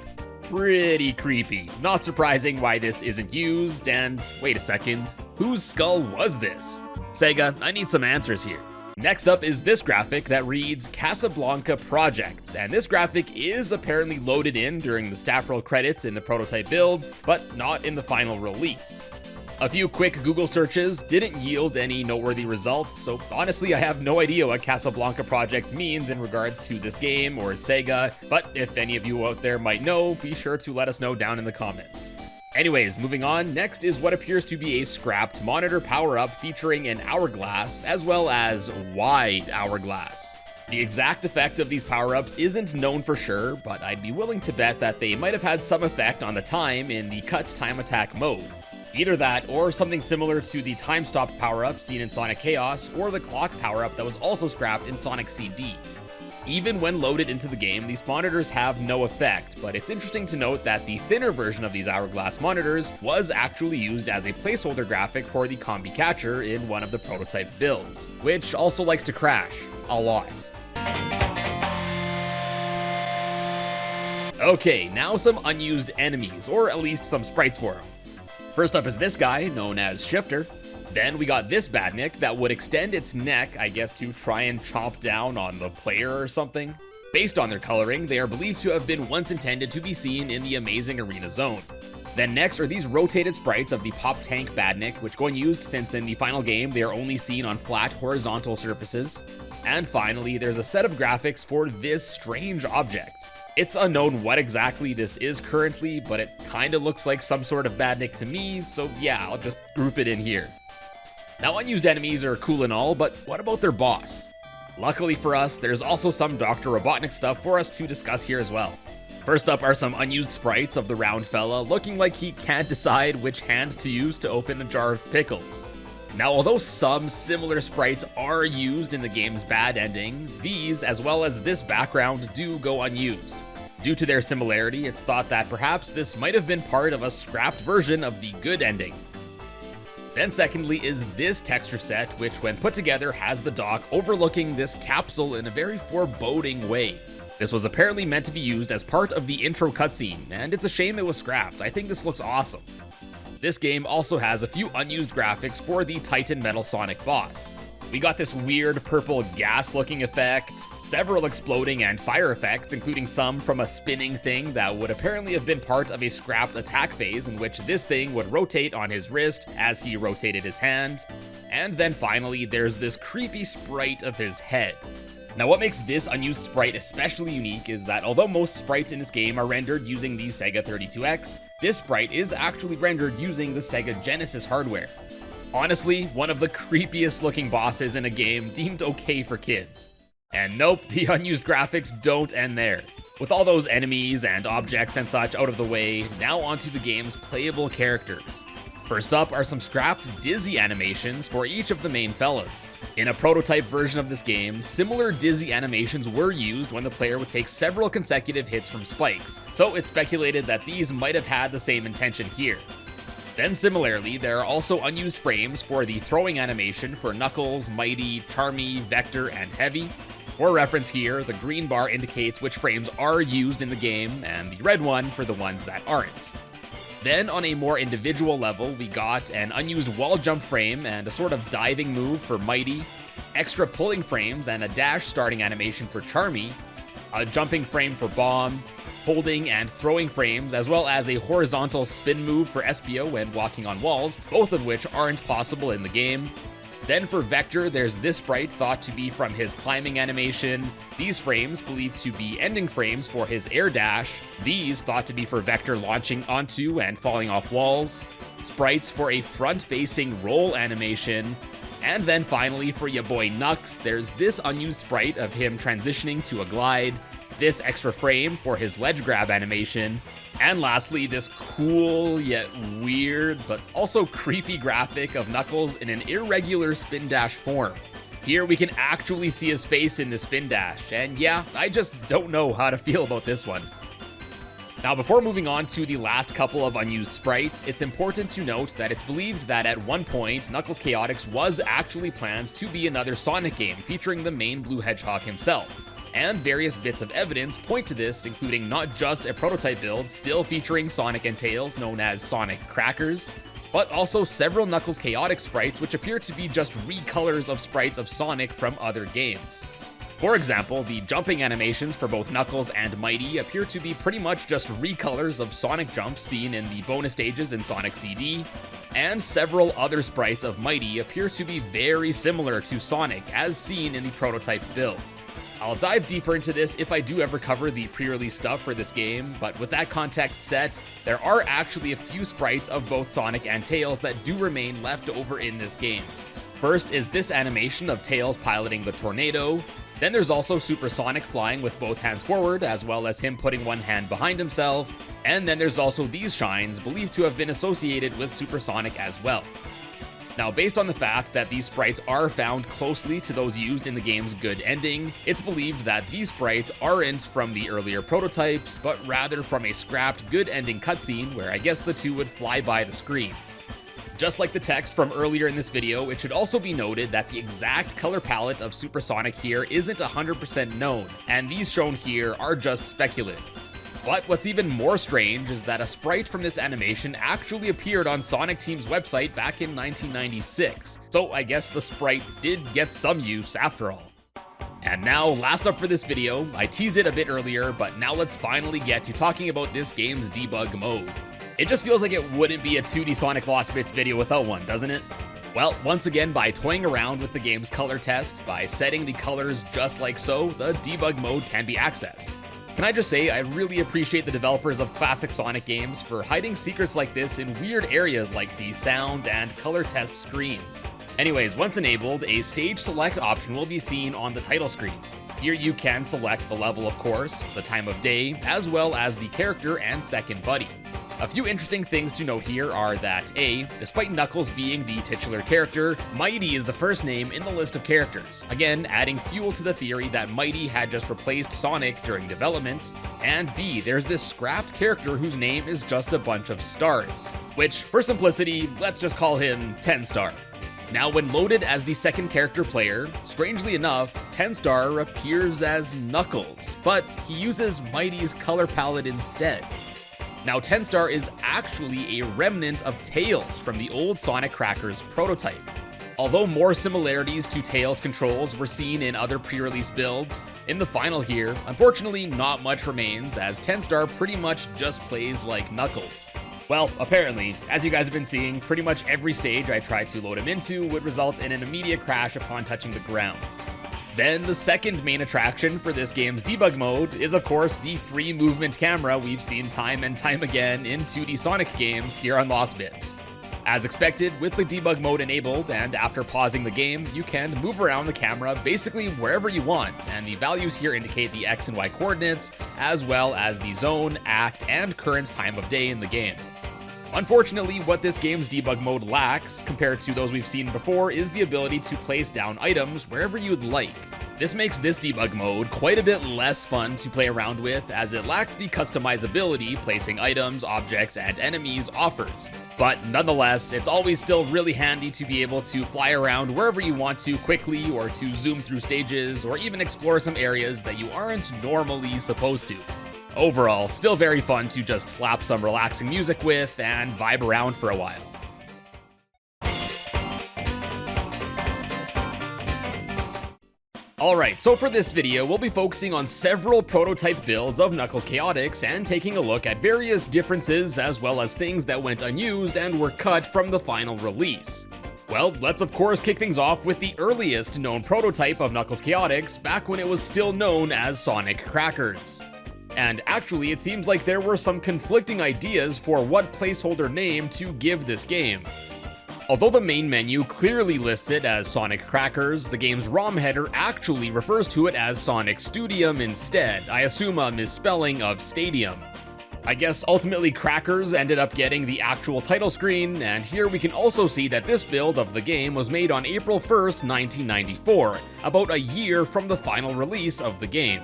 Pretty creepy. Not surprising why this isn't used, and wait a second, whose skull was this? Sega, I need some answers here. Next up is this graphic that reads Casablanca Projects, and this graphic is apparently loaded in during the staff roll credits in the prototype builds, but not in the final release. A few quick Google searches didn't yield any noteworthy results, so honestly I have no idea what Casablanca Projects means in regards to this game or Sega, but if any of you out there might know, be sure to let us know down in the comments. Anyways, moving on, next is what appears to be a scrapped monitor power-up featuring an hourglass, as well as wide hourglass. The exact effect of these power-ups isn't known for sure, but I'd be willing to bet that they might have had some effect on the time in the cut time attack mode. Either that, or something similar to the time stop power-up seen in Sonic Chaos, or the clock power-up that was also scrapped in Sonic CD. Even when loaded into the game, these monitors have no effect, but it's interesting to note that the thinner version of these hourglass monitors was actually used as a placeholder graphic for the combi catcher in one of the prototype builds, which also likes to crash a lot. Okay, now some unused enemies, or at least some sprites for them. First up is this guy, known as Shifter. Then we got this badnik that would extend its neck, I guess, to try and chomp down on the player or something. Based on their coloring, they are believed to have been once intended to be seen in the Amazing Arena Zone. Then next are these rotated sprites of the Pop Tank badnik, which go unused since in the final game they are only seen on flat horizontal surfaces. And finally, there's a set of graphics for this strange object. It's unknown what exactly this is currently, but it kinda looks like some sort of badnik to me, so yeah, I'll just group it in here. Now, unused enemies are cool and all, but what about their boss? Luckily for us, there's also some Dr. Robotnik stuff for us to discuss here as well. First up are some unused sprites of the round fella looking like he can't decide which hand to use to open a jar of pickles. Now, although some similar sprites are used in the game's bad ending, these, as well as this background, do go unused. Due to their similarity, it's thought that perhaps this might have been part of a scrapped version of the good ending. Then secondly is this texture set, which when put together has the dock overlooking this capsule in a very foreboding way. This was apparently meant to be used as part of the intro cutscene, and it's a shame it was scrapped. I think this looks awesome. This game also has a few unused graphics for the Titan Metal Sonic boss. We got this weird purple gas looking effect, several exploding and fire effects, including some from a spinning thing that would apparently have been part of a scrapped attack phase in which this thing would rotate on his wrist as he rotated his hand. And then finally, there's this creepy sprite of his head. Now, what makes this unused sprite especially unique is that although most sprites in this game are rendered using the Sega 32X, this sprite is actually rendered using the Sega Genesis hardware. Honestly, one of the creepiest looking bosses in a game deemed okay for kids. And nope, the unused graphics don't end there. With all those enemies and objects and such out of the way, now onto the game's playable characters. First up are some scrapped dizzy animations for each of the main fellas. In a prototype version of this game, similar dizzy animations were used when the player would take several consecutive hits from spikes, so it's speculated that these might have had the same intention here. Then similarly, there are also unused frames for the throwing animation for Knuckles, Mighty, Charmy, Vector, and Heavy. For reference here, the green bar indicates which frames are used in the game, and the red one for the ones that aren't. Then on a more individual level, we got an unused wall jump frame and a sort of diving move for Mighty, extra pulling frames and a dash starting animation for Charmy, a jumping frame for Bomb, holding and throwing frames, as well as a horizontal spin move for Espio when walking on walls, both of which aren't possible in the game. Then for Vector, there's this sprite thought to be from his climbing animation, these frames believed to be ending frames for his air dash, these thought to be for Vector launching onto and falling off walls, sprites for a front-facing roll animation, and then finally for ya boy Nux, there's this unused sprite of him transitioning to a glide, this extra frame for his ledge grab animation, and lastly, this cool yet weird but also creepy graphic of Knuckles in an irregular spin dash form. Here we can actually see his face in the spin dash, and yeah, I just don't know how to feel about this one. Now, before moving on to the last couple of unused sprites, it's important to note that it's believed that at one point, Knuckles Chaotix was actually planned to be another Sonic game featuring the main Blue Hedgehog himself. And various bits of evidence point to this, including not just a prototype build still featuring Sonic and Tails known as Sonic Crackers, but also several Knuckles Chaotix sprites which appear to be just recolors of sprites of Sonic from other games. For example, the jumping animations for both Knuckles and Mighty appear to be pretty much just recolors of Sonic jumps seen in the bonus stages in Sonic CD, and several other sprites of Mighty appear to be very similar to Sonic as seen in the prototype build. I'll dive deeper into this if I do ever cover the pre-release stuff for this game, but with that context set, there are actually a few sprites of both Sonic and Tails that do remain left over in this game. First is this animation of Tails piloting the tornado. Then there's also Supersonic flying with both hands forward, as well as him putting one hand behind himself. And then there's also these shines, believed to have been associated with Supersonic as well. Now, based on the fact that these sprites are found closely to those used in the game's good ending, it's believed that these sprites aren't from the earlier prototypes, but rather from a scrapped good ending cutscene where I guess the two would fly by the screen. Just like the text from earlier in this video, it should also be noted that the exact color palette of Supersonic here isn't 100% known, and these shown here are just speculative. But what's even more strange is that a sprite from this animation actually appeared on Sonic Team's website back in 1996, so I guess the sprite did get some use after all. And now, last up for this video, I teased it a bit earlier, but now let's finally get to talking about this game's debug mode. It just feels like it wouldn't be a 2D Sonic Lost Bits video without one, doesn't it? Well, once again, by toying around with the game's color test, by setting the colors just like so, the debug mode can be accessed. Can I just say, I really appreciate the developers of classic Sonic games for hiding secrets like this in weird areas like the sound and color test screens. Anyways, once enabled, a stage select option will be seen on the title screen. Here you can select the level, of course, the time of day, as well as the character and second buddy. A few interesting things to note here are that A, despite Knuckles being the titular character, Mighty is the first name in the list of characters, again adding fuel to the theory that Mighty had just replaced Sonic during development, and B, there's this scrapped character whose name is just a bunch of stars, which, for simplicity, let's just call him 10 Star. Now, when loaded as the second character player, strangely enough, 10 Star appears as Knuckles, but he uses Mighty's color palette instead. Now, 10 Star is actually a remnant of Tails from the old Sonic Crackers prototype. Although more similarities to Tails controls were seen in other pre-release builds, in the final here, unfortunately not much remains, as 10 Star pretty much just plays like Knuckles. Well, apparently, as you guys have been seeing, pretty much every stage I tried to load him into would result in an immediate crash upon touching the ground. Then the second main attraction for this game's debug mode is of course the free movement camera we've seen time and time again in 2D Sonic games here on Lost Bits. As expected, with the debug mode enabled and after pausing the game, you can move around the camera basically wherever you want, and the values here indicate the X and Y coordinates, as well as the zone, act, and current time of day in the game. Unfortunately, what this game's debug mode lacks, compared to those we've seen before, is the ability to place down items wherever you'd like. This makes this debug mode quite a bit less fun to play around with, as it lacks the customizability placing items, objects, and enemies offers. But nonetheless, it's always still really handy to be able to fly around wherever you want to quickly, or to zoom through stages, or even explore some areas that you aren't normally supposed to. Overall, still very fun to just slap some relaxing music with and vibe around for a while. Alright, so for this video, we'll be focusing on several prototype builds of Knuckles Chaotix and taking a look at various differences as well as things that went unused and were cut from the final release. Well, let's of course kick things off with the earliest known prototype of Knuckles Chaotix back when it was still known as Sonic Crackers. And actually, it seems like there were some conflicting ideas for what placeholder name to give this game. Although the main menu clearly lists it as Sonic Crackers, the game's ROM header actually refers to it as Sonic Studium instead, I assume a misspelling of Stadium. I guess ultimately Crackers ended up getting the actual title screen, and here we can also see that this build of the game was made on April 1st, 1994, about a year from the final release of the game.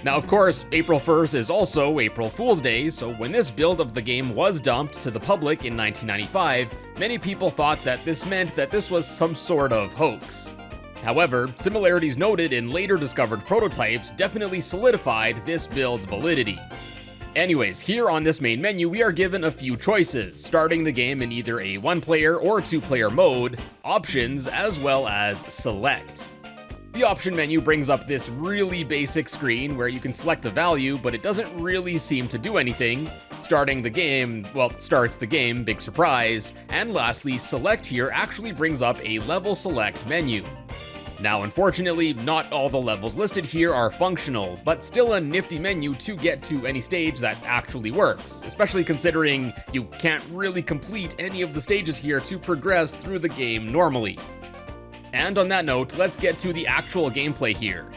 Now, of course, April 1st is also April Fool's Day, so when this build of the game was dumped to the public in 1995, many people thought that this meant that this was some sort of hoax. However, similarities noted in later discovered prototypes definitely solidified this build's validity. Anyways, here on this main menu, we are given a few choices, starting the game in either a 1-player or 2-player mode, options, as well as select. The option menu brings up this really basic screen where you can select a value, but it doesn't really seem to do anything. Starting the game, well, starts the game, big surprise. And lastly, select here actually brings up a level select menu. Now, unfortunately, not all the levels listed here are functional, but still a nifty menu to get to any stage that actually works, especially considering you can't really complete any of the stages here to progress through the game normally. And on that note, let's get to the actual gameplay here.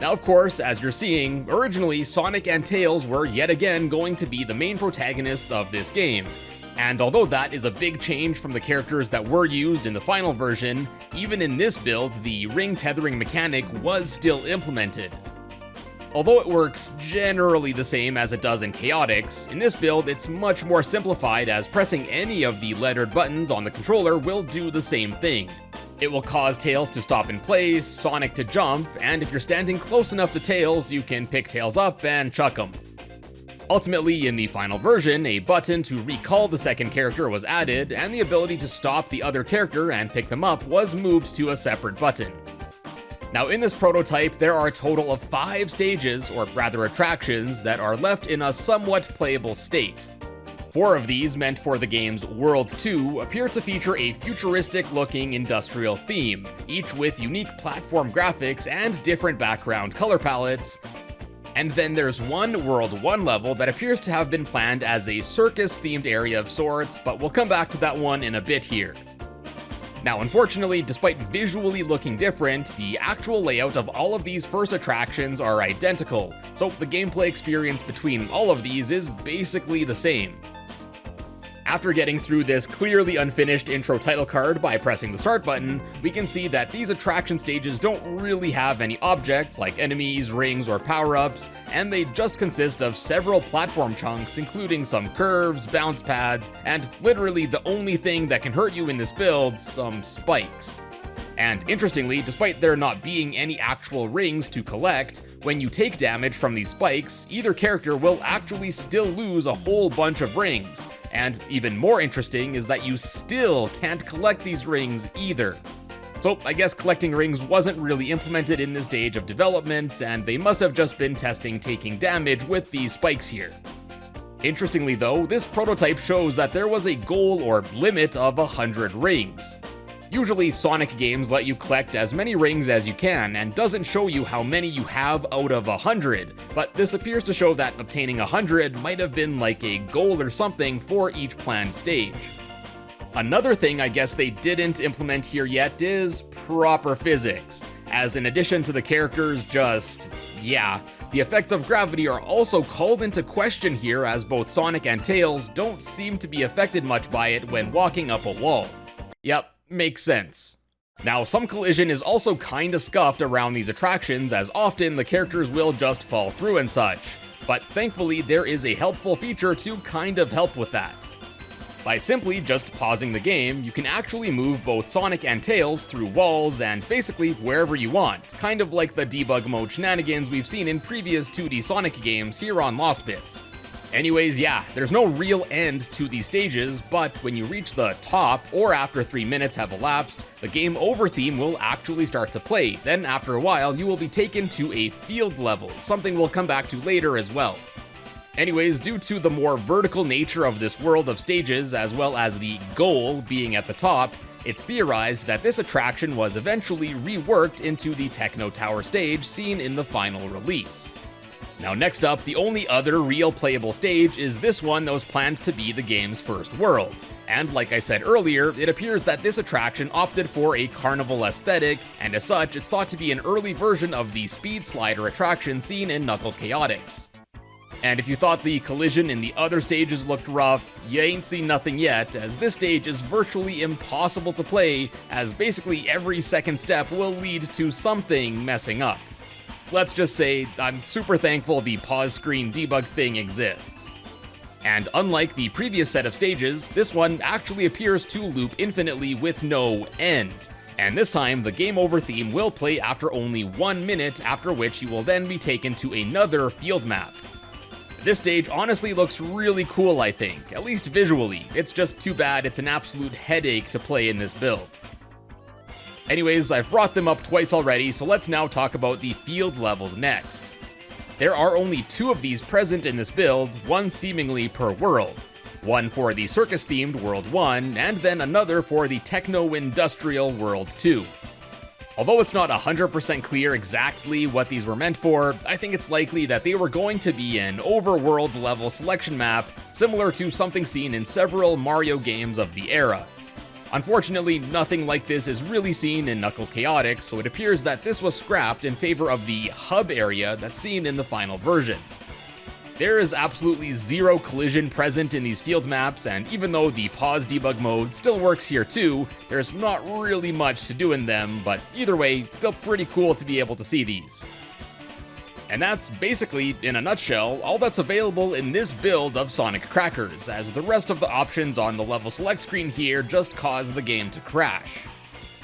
Now, of course, as you're seeing, originally Sonic and Tails were yet again going to be the main protagonists of this game. And although that is a big change from the characters that were used in the final version, even in this build, the ring tethering mechanic was still implemented. Although it works generally the same as it does in Chaotix, in this build it's much more simplified as pressing any of the lettered buttons on the controller will do the same thing. It will cause Tails to stop in place, Sonic to jump, and if you're standing close enough to Tails, you can pick Tails up and chuck him. Ultimately, in the final version, a button to recall the second character was added, and the ability to stop the other character and pick them up was moved to a separate button. Now, in this prototype, there are a total of 5 stages, or rather attractions, that are left in a somewhat playable state. 4 of these, meant for the game's World 2, appear to feature a futuristic-looking industrial theme, each with unique platform graphics and different background color palettes. And then there's one World 1 level that appears to have been planned as a circus-themed area of sorts, but we'll come back to that one in a bit here. Now, unfortunately, despite visually looking different, the actual layout of all of these first attractions are identical, so the gameplay experience between all of these is basically the same. After getting through this clearly unfinished intro title card by pressing the start button, we can see that these attraction stages don't really have any objects like enemies, rings, or power-ups, and they just consist of several platform chunks, including some curves, bounce pads, and literally the only thing that can hurt you in this build, some spikes. And interestingly, despite there not being any actual rings to collect, when you take damage from these spikes, either character will actually still lose a whole bunch of rings. And even more interesting is that you still can't collect these rings either. So I guess collecting rings wasn't really implemented in this stage of development, and they must have just been testing taking damage with these spikes here. Interestingly though, this prototype shows that there was a goal or limit of 100 rings. Usually, Sonic games let you collect as many rings as you can, and doesn't show you how many you have out of 100, but this appears to show that obtaining 100 might have been like a goal or something for each planned stage. Another thing I guess they didn't implement here yet is proper physics, as in addition to the characters the effects of gravity are also called into question here, as both Sonic and Tails don't seem to be affected much by it when walking up a wall. Yep. Makes sense. Now, some collision is also kinda scuffed around these attractions, as often the characters will just fall through and such, but thankfully there is a helpful feature to kind of help with that. By simply just pausing the game, you can actually move both Sonic and Tails through walls and basically wherever you want, kind of like the debug mode shenanigans we've seen in previous 2D Sonic games here on Lost Bits. Anyways, there's no real end to these stages, but when you reach the top, or after 3 minutes have elapsed, the game over theme will actually start to play. Then after a while, you will be taken to a field level, something we'll come back to later as well. Anyways, due to the more vertical nature of this world of stages, as well as the goal being at the top, it's theorized that this attraction was eventually reworked into the Techno Tower stage seen in the final release. Now next up, the only other real playable stage is this one that was planned to be the game's first world. And like I said earlier, it appears that this attraction opted for a carnival aesthetic, and as such, it's thought to be an early version of the speed slider attraction seen in Knuckles Chaotix. And if you thought the collision in the other stages looked rough, you ain't seen nothing yet, as this stage is virtually impossible to play, as basically every second step will lead to something messing up. Let's just say, I'm super thankful the pause screen debug thing exists. And unlike the previous set of stages, this one actually appears to loop infinitely with no end. And this time, the game over theme will play after only 1 minute, after which you will then be taken to another field map. This stage honestly looks really cool, I think, at least visually. It's just too bad it's an absolute headache to play in this build. Anyways, I've brought them up twice already, so let's now talk about the field levels next. There are only 2 of these present in this build, one seemingly per world. One for the circus-themed World 1, and then another for the techno-industrial World 2. Although it's not 100% clear exactly what these were meant for, I think it's likely that they were going to be an overworld level selection map, similar to something seen in several Mario games of the era. Unfortunately, nothing like this is really seen in Knuckles Chaotix, so it appears that this was scrapped in favor of the hub area that's seen in the final version. There is absolutely zero collision present in these field maps, and even though the pause debug mode still works here too, there's not really much to do in them, but either way, still pretty cool to be able to see these. And that's basically, in a nutshell, all that's available in this build of Sonic Crackers, as the rest of the options on the level select screen here just cause the game to crash.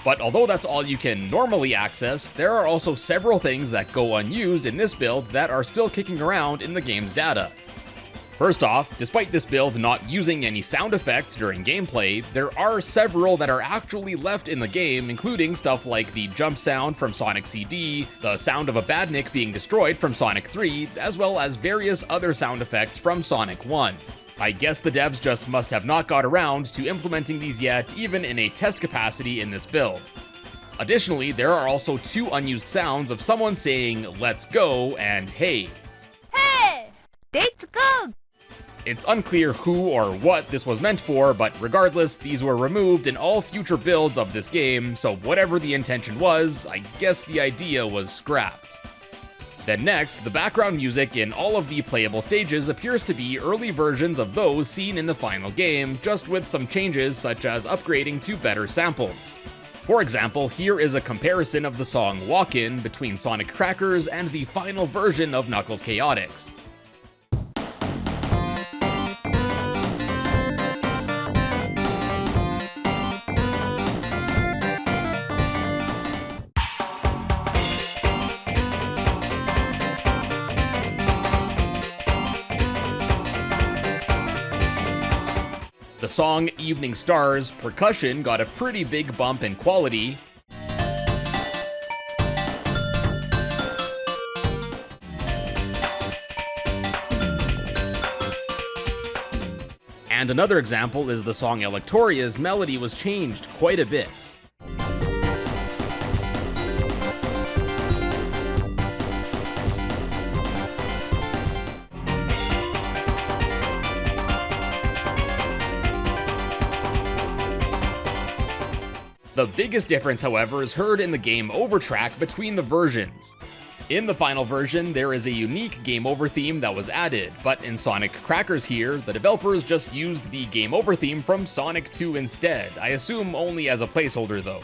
But although that's all you can normally access, there are also several things that go unused in this build that are still kicking around in the game's data. First off, despite this build not using any sound effects during gameplay, there are several that are actually left in the game, including stuff like the jump sound from Sonic CD, the sound of a badnik being destroyed from Sonic 3, as well as various other sound effects from Sonic 1. I guess the devs just must have not got around to implementing these yet, even in a test capacity in this build. Additionally, there are also 2 unused sounds of someone saying "let's go" and "hey." Hey! Let's go! It's unclear who or what this was meant for, but regardless, these were removed in all future builds of this game, so whatever the intention was, I guess the idea was scrapped. Then next, the background music in all of the playable stages appears to be early versions of those seen in the final game, just with some changes such as upgrading to better samples. For example, here is a comparison of the song Walkin' between Sonic Crackers and the final version of Knuckles Chaotix. The song Evening Star's percussion got a pretty big bump in quality, and another example is the song Electoria's melody was changed quite a bit. The biggest difference, however, is heard in the game over track between the versions. In the final version, there is a unique game over theme that was added, but in Sonic Crackers here, the developers just used the game over theme from Sonic 2 instead, I assume only as a placeholder though.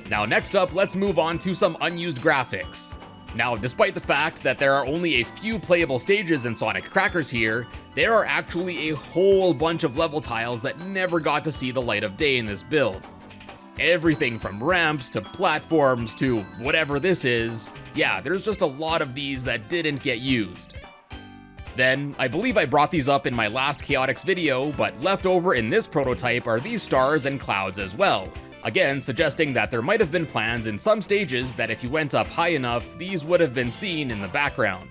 Now next up, let's move on to some unused graphics. Now, despite the fact that there are only a few playable stages in Sonic Crackers here, there are actually a whole bunch of level tiles that never got to see the light of day in this build. Everything from ramps to platforms to whatever this is, yeah, there's just a lot of these that didn't get used. Then, I believe I brought these up in my last Chaotix video, but left over in this prototype are these stars and clouds as well. Again, suggesting that there might have been plans in some stages that if you went up high enough, these would have been seen in the background.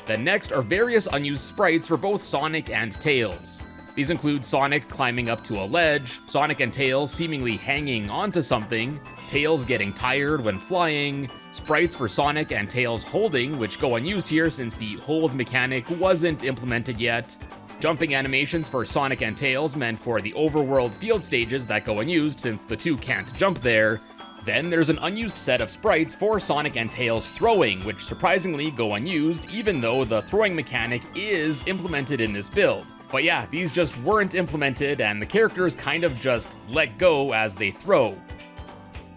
Then next are various unused sprites for both Sonic and Tails. These include Sonic climbing up to a ledge, Sonic and Tails seemingly hanging onto something, Tails getting tired when flying, sprites for Sonic and Tails holding, which go unused here since the hold mechanic wasn't implemented yet, jumping animations for Sonic and Tails meant for the overworld field stages that go unused since the two can't jump there. Then there's an unused set of sprites for Sonic and Tails throwing, which surprisingly go unused even though the throwing mechanic is implemented in this build. But yeah, these just weren't implemented and the characters kind of just let go as they throw.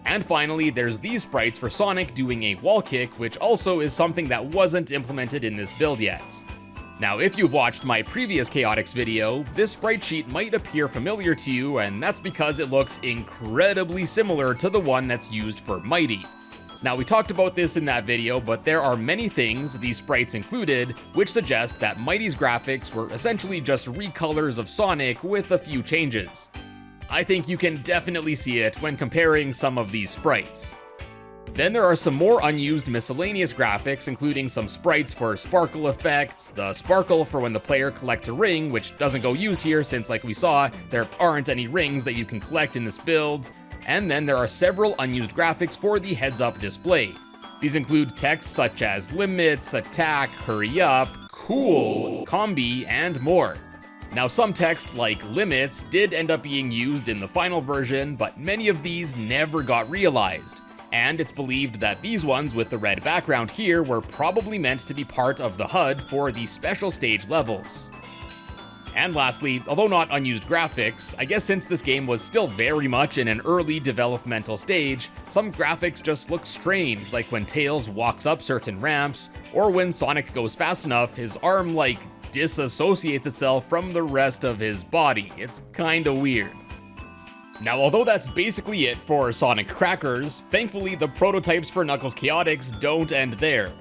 And finally, there's these sprites for Sonic doing a wall kick, which also is something that wasn't implemented in this build yet. Now, if you've watched my previous Chaotix video, this sprite sheet might appear familiar to you, and that's because it looks incredibly similar to the one that's used for Mighty. Now, we talked about this in that video, but there are many things, these sprites included, which suggest that Mighty's graphics were essentially just recolors of Sonic with a few changes. I think you can definitely see it when comparing some of these sprites. Then there are some more unused miscellaneous graphics, including some sprites for sparkle effects, the sparkle for when the player collects a ring, which doesn't go used here since, like we saw, there aren't any rings that you can collect in this build. And then there are several unused graphics for the heads-up display. These include text such as limits, attack, hurry up, cool, combi, and more. Now, some text like limits did end up being used in the final version, but many of these never got realized. And it's believed that these ones with the red background here were probably meant to be part of the HUD for the special stage levels. And lastly, although not unused graphics, I guess since this game was still very much in an early developmental stage, some graphics just look strange, like when Tails walks up certain ramps, or when Sonic goes fast enough, his arm disassociates itself from the rest of his body. It's kinda weird. Now, although that's basically it for Sonic Crackers, thankfully the prototypes for Knuckles Chaotix don't end there.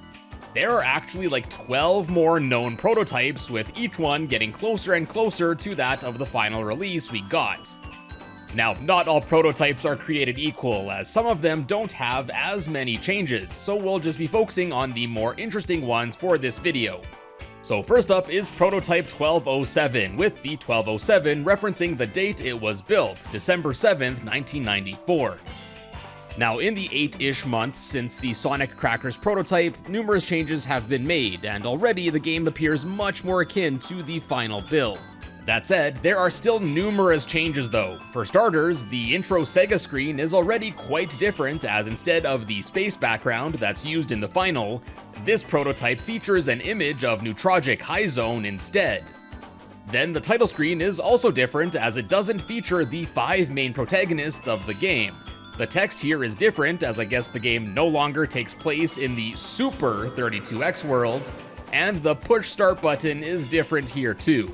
There are actually 12 more known prototypes, with each one getting closer and closer to that of the final release we got. Now, not all prototypes are created equal, as some of them don't have as many changes, so we'll just be focusing on the more interesting ones for this video. So first up is prototype 1207, with the 1207 referencing the date it was built, December 7th, 1994. Now, in the 8-ish months since the Sonic Crackers prototype, numerous changes have been made, and already the game appears much more akin to the final build. That said, there are still numerous changes though. For starters, the intro Sega screen is already quite different, as instead of the space background that's used in the final, this prototype features an image of Neutrogic High Zone instead. Then the title screen is also different, as it doesn't feature the 5 main protagonists of the game. The text here is different, as I guess the game no longer takes place in the Super 32X world, and the push start button is different here too.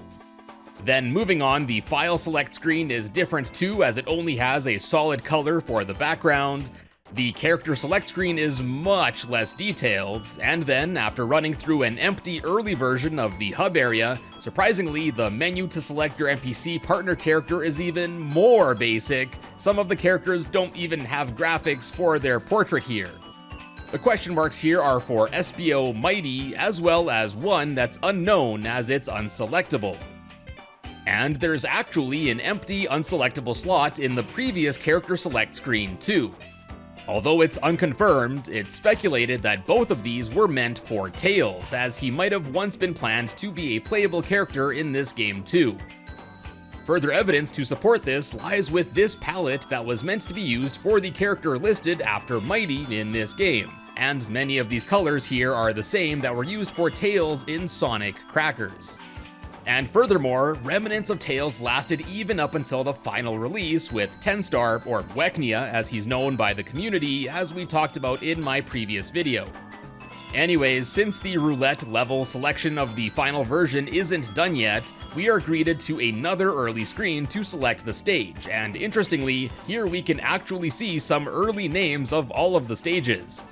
Then moving on, the file select screen is different too, as it only has a solid color for the background. The character select screen is much less detailed, and then after running through an empty early version of the hub area, surprisingly the menu to select your NPC partner character is even more basic. Some of the characters don't even have graphics for their portrait here. The question marks here are for SBO Mighty, as well as one that's unknown as it's unselectable. And there's actually an empty unselectable slot in the previous character select screen too. Although it's unconfirmed, it's speculated that both of these were meant for Tails, as he might have once been planned to be a playable character in this game too. Further evidence to support this lies with this palette that was meant to be used for the character listed after Mighty in this game, and many of these colors here are the same that were used for Tails in Sonic Crackers. And furthermore, remnants of Tails lasted even up until the final release with Tenstar, or Weknia as he's known by the community, as we talked about in my previous video. Anyways, since the roulette level selection of the final version isn't done yet, we are greeted to another early screen to select the stage, and interestingly, here we can actually see some early names of all of the stages.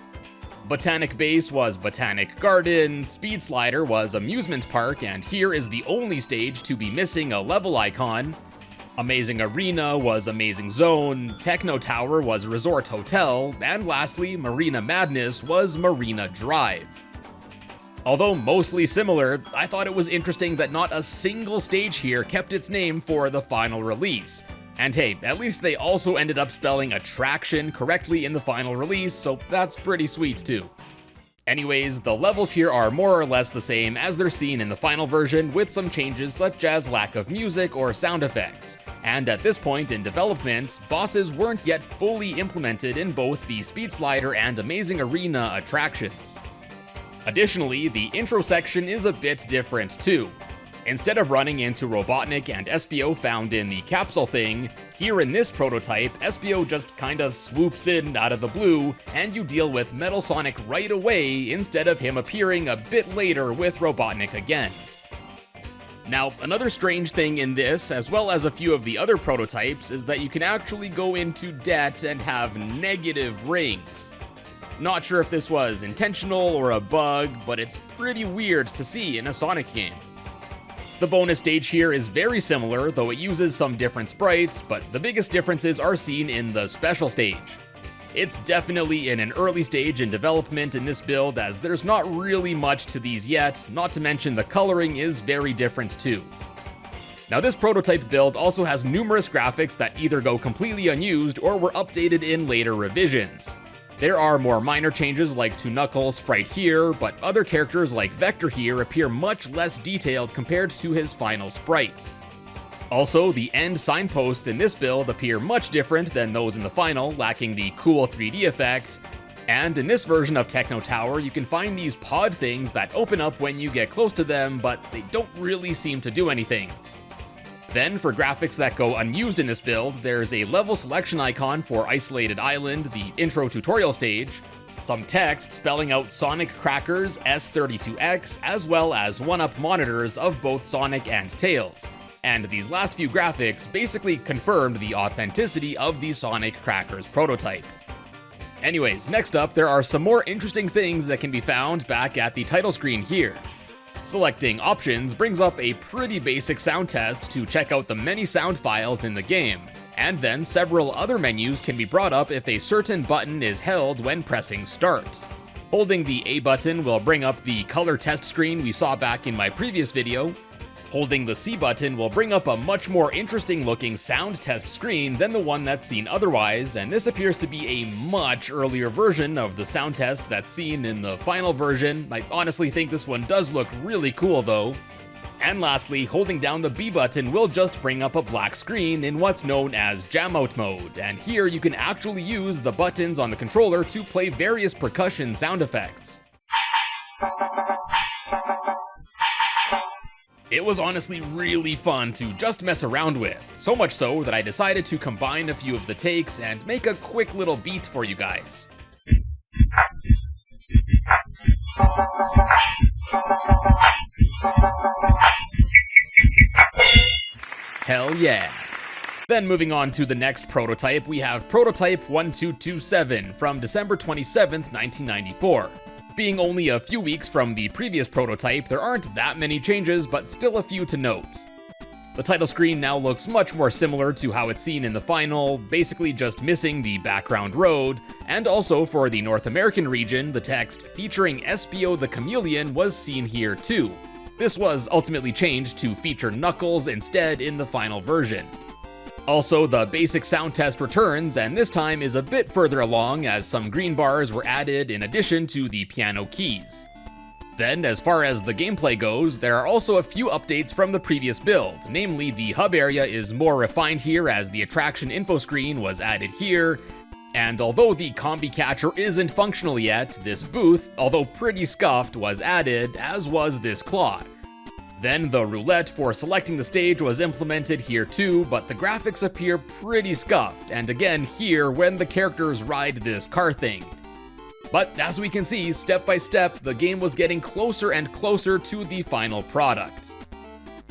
Botanic Base was Botanic Garden, Speed Slider was Amusement Park, and here is the only stage to be missing a level icon. Amazing Arena was Amazing Zone, Techno Tower was Resort Hotel, and lastly, Marina Madness was Marina Drive. Although mostly similar, I thought it was interesting that not a single stage here kept its name for the final release. And hey, at least they also ended up spelling attraction correctly in the final release, so that's pretty sweet too. Anyways, the levels here are more or less the same as they're seen in the final version, with some changes such as lack of music or sound effects. And at this point in development, bosses weren't yet fully implemented in both the Speed Slider and Amazing Arena attractions. Additionally, the intro section is a bit different too. Instead of running into Robotnik and Espio found in the capsule thing, here in this prototype, Espio just kinda swoops in out of the blue, and you deal with Metal Sonic right away instead of him appearing a bit later with Robotnik again. Now, another strange thing in this, as well as a few of the other prototypes, is that you can actually go into debt and have negative rings. Not sure if this was intentional or a bug, but it's pretty weird to see in a Sonic game. The bonus stage here is very similar, though it uses some different sprites, but the biggest differences are seen in the special stage. It's definitely in an early stage in development in this build, as there's not really much to these yet, not to mention the coloring is very different too. Now this prototype build also has numerous graphics that either go completely unused or were updated in later revisions. There are more minor changes like to Knuckles' sprite here, but other characters like Vector here appear much less detailed compared to his final sprite. Also, the end signposts in this build appear much different than those in the final, lacking the cool 3D effect. And in this version of Techno Tower, you can find these pod things that open up when you get close to them, but they don't really seem to do anything. Then, for graphics that go unused in this build, there's a level selection icon for Isolated Island, the intro tutorial stage, some text spelling out Sonic Crackers S32X, as well as 1-up monitors of both Sonic and Tails. And these last few graphics basically confirmed the authenticity of the Sonic Crackers prototype. Anyways, next up, there are some more interesting things that can be found back at the title screen here. Selecting options brings up a pretty basic sound test to check out the many sound files in the game, and then several other menus can be brought up if a certain button is held when pressing start. Holding the A button will bring up the color test screen we saw back in my previous video. Holding the C button will bring up a much more interesting looking sound test screen than the one that's seen otherwise, and this appears to be a much earlier version of the sound test that's seen in the final version. I honestly think this one does look really cool though. And lastly, holding down the B button will just bring up a black screen in what's known as jam out mode, and here you can actually use the buttons on the controller to play various percussion sound effects. It was honestly really fun to just mess around with, so much so that I decided to combine a few of the takes and make a quick little beat for you guys. Hell yeah! Then moving on to the next prototype, we have Prototype 1227 from December 27th, 1994. Being only a few weeks from the previous prototype, there aren't that many changes, but still a few to note. The title screen now looks much more similar to how it's seen in the final, basically just missing the background road, and also for the North American region, the text featuring Espio the Chameleon was seen here too. This was ultimately changed to feature Knuckles instead in the final version. Also, the basic sound test returns, and this time is a bit further along as some green bars were added in addition to the piano keys. Then, as far as the gameplay goes, there are also a few updates from the previous build, namely the hub area is more refined here as the attraction info screen was added here, and although the combi catcher isn't functional yet, this booth, although pretty scuffed, was added, as was this claw. Then the roulette for selecting the stage was implemented here too, but the graphics appear pretty scuffed, and again here when the characters ride this car thing. But as we can see, step by step, the game was getting closer and closer to the final product.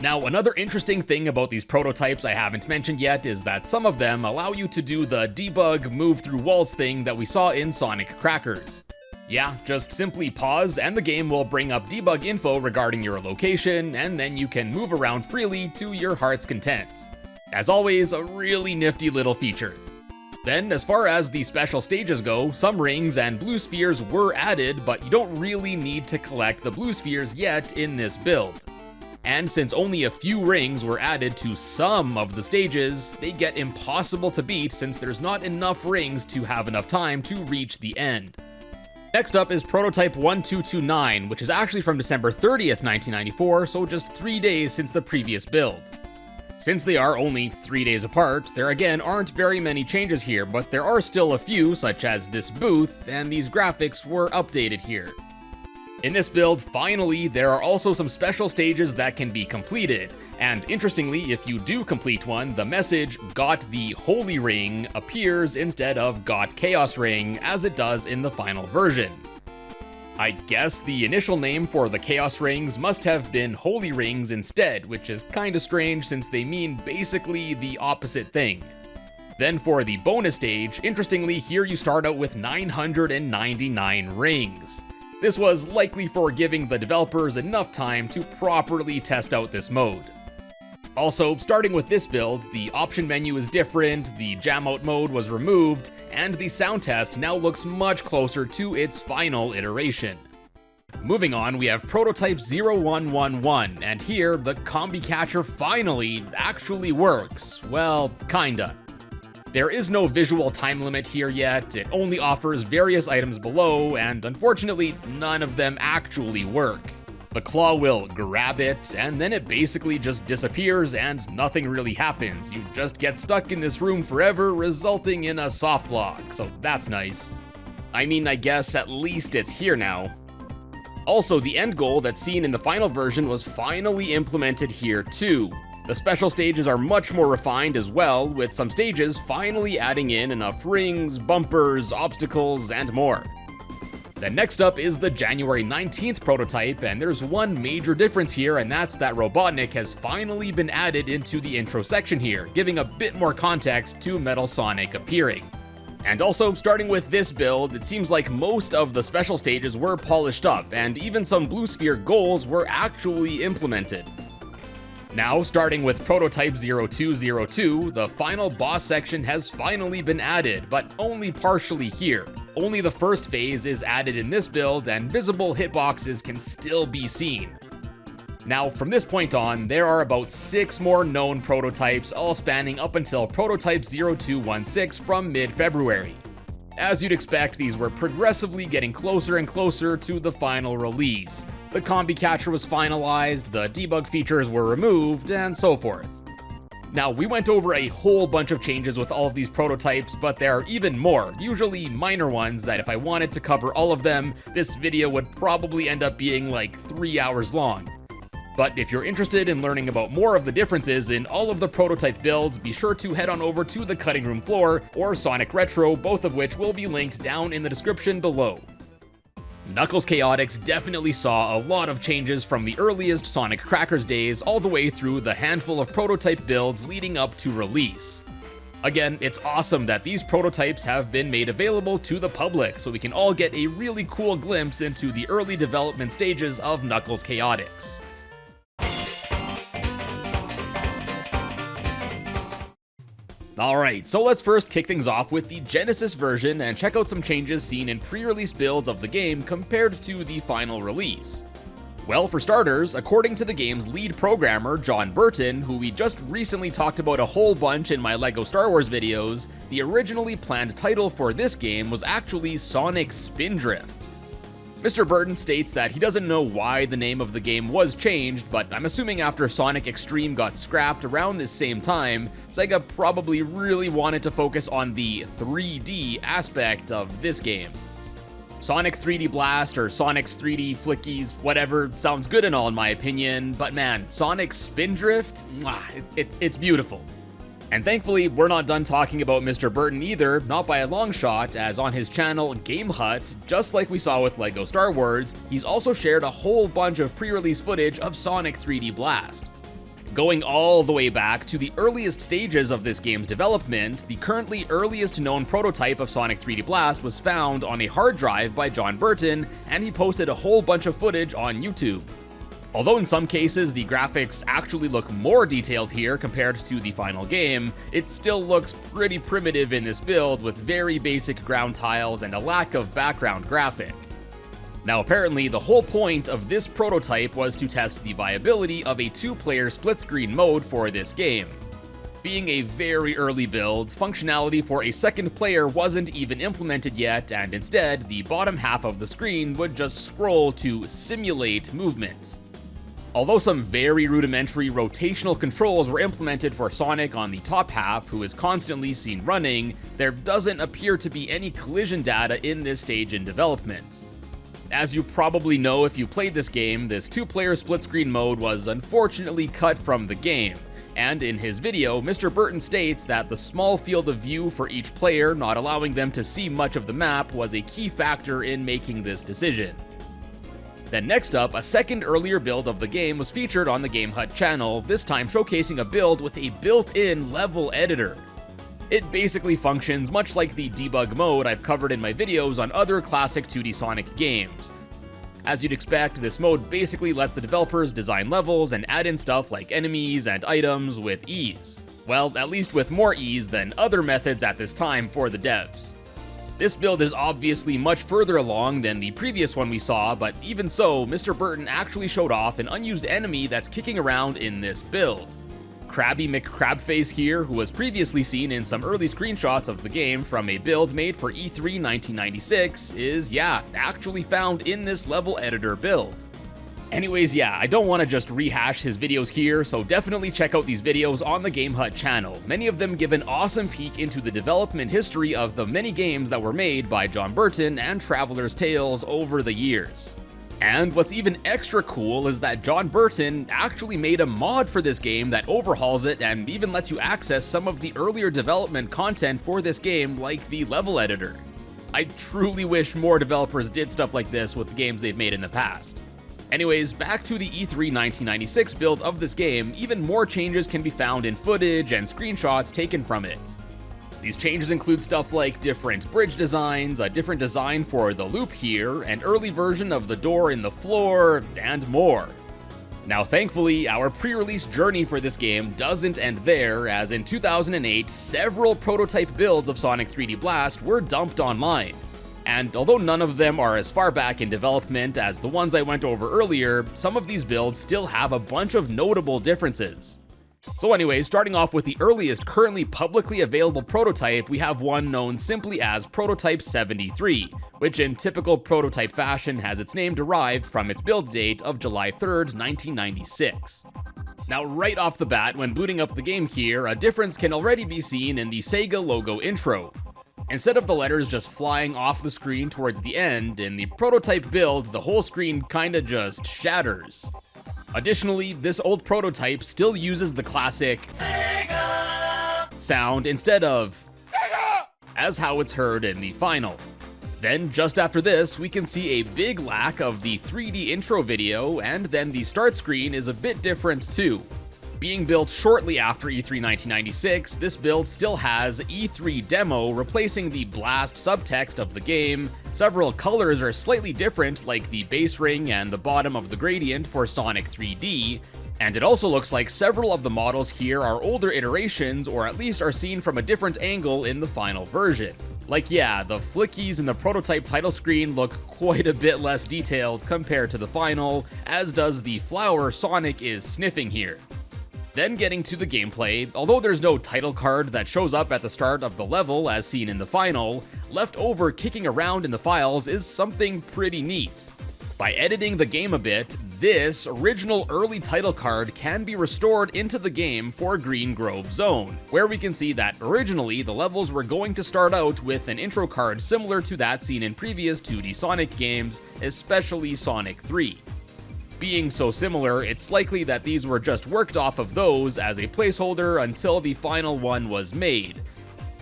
Now, another interesting thing about these prototypes I haven't mentioned yet is that some of them allow you to do the debug move through walls thing that we saw in Sonic Crackers. Yeah, just simply pause and the game will bring up debug info regarding your location, and then you can move around freely to your heart's content. As always, a really nifty little feature. Then, as far as the special stages go, some rings and blue spheres were added, but you don't really need to collect the blue spheres yet in this build. And since only a few rings were added to some of the stages, they get impossible to beat since there's not enough rings to have enough time to reach the end. Next up is Prototype 1229, which is actually from December 30th, 1994, so just 3 days since the previous build. Since they are only 3 days apart, there again aren't very many changes here, but there are still a few, such as this booth, and these graphics were updated here. In this build, finally, there are also some special stages that can be completed, and interestingly, if you do complete one, the message "Got the Holy Ring" appears instead of "Got Chaos Ring" as it does in the final version. I guess the initial name for the Chaos Rings must have been Holy Rings instead, which is kinda strange since they mean basically the opposite thing. Then for the bonus stage, interestingly, here you start out with 999 rings. This was likely for giving the developers enough time to properly test out this mode. Also, starting with this build, the option menu is different, the jam out mode was removed, and the sound test now looks much closer to its final iteration. Moving on, we have Prototype 0111, and here, the combi catcher finally actually works. Well, kinda. There is no visual time limit here yet, it only offers various items below, and unfortunately, none of them actually work. The claw will grab it, and then it basically just disappears and nothing really happens. You just get stuck in this room forever, resulting in a soft lock, so that's nice. I mean, I guess at least it's here now. Also, the end goal that's seen in the final version was finally implemented here too. The special stages are much more refined as well, with some stages finally adding in enough rings, bumpers, obstacles, and more. Then next up is the January 19th prototype, and there's one major difference here, and that's that Robotnik has finally been added into the intro section here, giving a bit more context to Metal Sonic appearing. And also, starting with this build, it seems like most of the special stages were polished up, and even some Blue Sphere goals were actually implemented. Now, starting with Prototype 0202, the final boss section has finally been added, but only partially here. Only the first phase is added in this build, and visible hitboxes can still be seen. Now, from this point on, there are about 6 more known prototypes, all spanning up until Prototype 0216 from mid-February. As you'd expect, these were progressively getting closer and closer to the final release. The combi catcher was finalized, the debug features were removed, and so forth. Now, we went over a whole bunch of changes with all of these prototypes, but there are even more, usually minor ones that if I wanted to cover all of them, this video would probably end up being like 3 hours long. But if you're interested in learning about more of the differences in all of the prototype builds, be sure to head on over to the Cutting Room Floor or Sonic Retro, both of which will be linked down in the description below. Knuckles Chaotix definitely saw a lot of changes from the earliest Sonic Crackers days all the way through the handful of prototype builds leading up to release. Again, it's awesome that these prototypes have been made available to the public so we can all get a really cool glimpse into the early development stages of Knuckles Chaotix. Alright, so let's first kick things off with the Genesis version and check out some changes seen in pre-release builds of the game compared to the final release. Well, for starters, according to the game's lead programmer, John Burton, who we just recently talked about a whole bunch in my LEGO Star Wars videos, the originally planned title for this game was actually Sonic Spindrift. Mr. Burton states that he doesn't know why the name of the game was changed, but I'm assuming after Sonic Extreme got scrapped around this same time, Sega probably really wanted to focus on the 3D aspect of this game. Sonic 3D Blast or Sonic's 3D Flickies, whatever, sounds good and all in my opinion, but man, Sonic Spindrift? It's beautiful. And thankfully, we're not done talking about Mr. Burton either, not by a long shot, as on his channel Game Hut, just like we saw with LEGO Star Wars, he's also shared a whole bunch of pre-release footage of Sonic 3D Blast. Going all the way back to the earliest stages of this game's development, the currently earliest known prototype of Sonic 3D Blast was found on a hard drive by John Burton, and he posted a whole bunch of footage on YouTube. Although in some cases the graphics actually look more detailed here compared to the final game, it still looks pretty primitive in this build with very basic ground tiles and a lack of background graphic. Now apparently the whole point of this prototype was to test the viability of a 2-player split-screen mode for this game. Being a very early build, functionality for a second player wasn't even implemented yet, and instead the bottom half of the screen would just scroll to simulate movement. Although some very rudimentary rotational controls were implemented for Sonic on the top half, who is constantly seen running, there doesn't appear to be any collision data in this stage in development. As you probably know if you played this game, this 2-player split-screen mode was unfortunately cut from the game, and in his video, Mr. Burton states that the small field of view for each player, not allowing them to see much of the map, was a key factor in making this decision. Then next up, a second earlier build of the game was featured on the Game Hut channel, this time showcasing a build with a built-in level editor. It basically functions much like the debug mode I've covered in my videos on other classic 2D Sonic games. As you'd expect, this mode basically lets the developers design levels and add in stuff like enemies and items with ease. Well, at least with more ease than other methods at this time for the devs. This build is obviously much further along than the previous one we saw, but even so, Mr. Burton actually showed off an unused enemy that's kicking around in this build. Krabby McCrabface here, who was previously seen in some early screenshots of the game from a build made for E3 1996, is, actually found in this level editor build. Anyways, I don't want to just rehash his videos here, so definitely check out these videos on the Game Hut channel. Many of them give an awesome peek into the development history of the many games that were made by John Burton and Traveler's Tales over the years. And what's even extra cool is that John Burton actually made a mod for this game that overhauls it and even lets you access some of the earlier development content for this game, like the level editor. I truly wish more developers did stuff like this with the games they've made in the past. Anyways, back to the E3 1996 build of this game, even more changes can be found in footage and screenshots taken from it. These changes include stuff like different bridge designs, a different design for the loop here, an early version of the door in the floor, and more. Now thankfully, our pre-release journey for this game doesn't end there, as in 2008, several prototype builds of Sonic 3D Blast were dumped online. And although none of them are as far back in development as the ones I went over earlier, some of these builds still have a bunch of notable differences. So anyways, starting off with the earliest currently publicly available prototype, we have one known simply as Prototype 73, which in typical prototype fashion has its name derived from its build date of July 3rd, 1996. Now right off the bat, when booting up the game here, a difference can already be seen in the Sega logo intro. Instead of the letters just flying off the screen towards the end, in the prototype build, the whole screen kinda just shatters. Additionally, this old prototype still uses the classic sound instead of as how it's heard in the final. Then, just after this, we can see a big lack of the 3D intro video, and then the start screen is a bit different too. Being built shortly after E3 1996, this build still has E3 demo replacing the blast subtext of the game. Several colors are slightly different, like the base ring and the bottom of the gradient for Sonic 3D, and it also looks like several of the models here are older iterations, or at least are seen from a different angle in the final version. Like the flickies in the prototype title screen look quite a bit less detailed compared to the final, as does the flower Sonic is sniffing here. Then getting to the gameplay, although there's no title card that shows up at the start of the level as seen in the final, left over kicking around in the files is something pretty neat. By editing the game a bit, this original early title card can be restored into the game for Green Grove Zone, where we can see that originally the levels were going to start out with an intro card similar to that seen in previous 2D Sonic games, especially Sonic 3. Being so similar, it's likely that these were just worked off of those as a placeholder until the final one was made.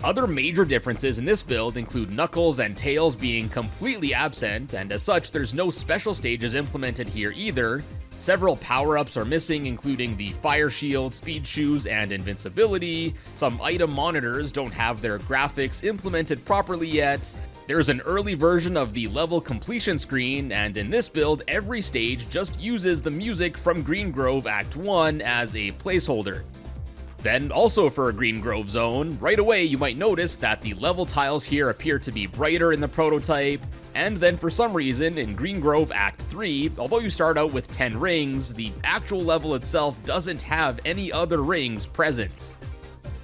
Other major differences in this build include Knuckles and Tails being completely absent, and as such there's no special stages implemented here either. Several power-ups are missing, including the Fire Shield, Speed Shoes, and Invincibility. Some item monitors don't have their graphics implemented properly yet. There's an early version of the level completion screen, and in this build, every stage just uses the music from Green Grove Act 1 as a placeholder. Then, also for a Green Grove Zone, right away you might notice that the level tiles here appear to be brighter in the prototype, and then for some reason, in Green Grove Act 3, although you start out with 10 rings, the actual level itself doesn't have any other rings present.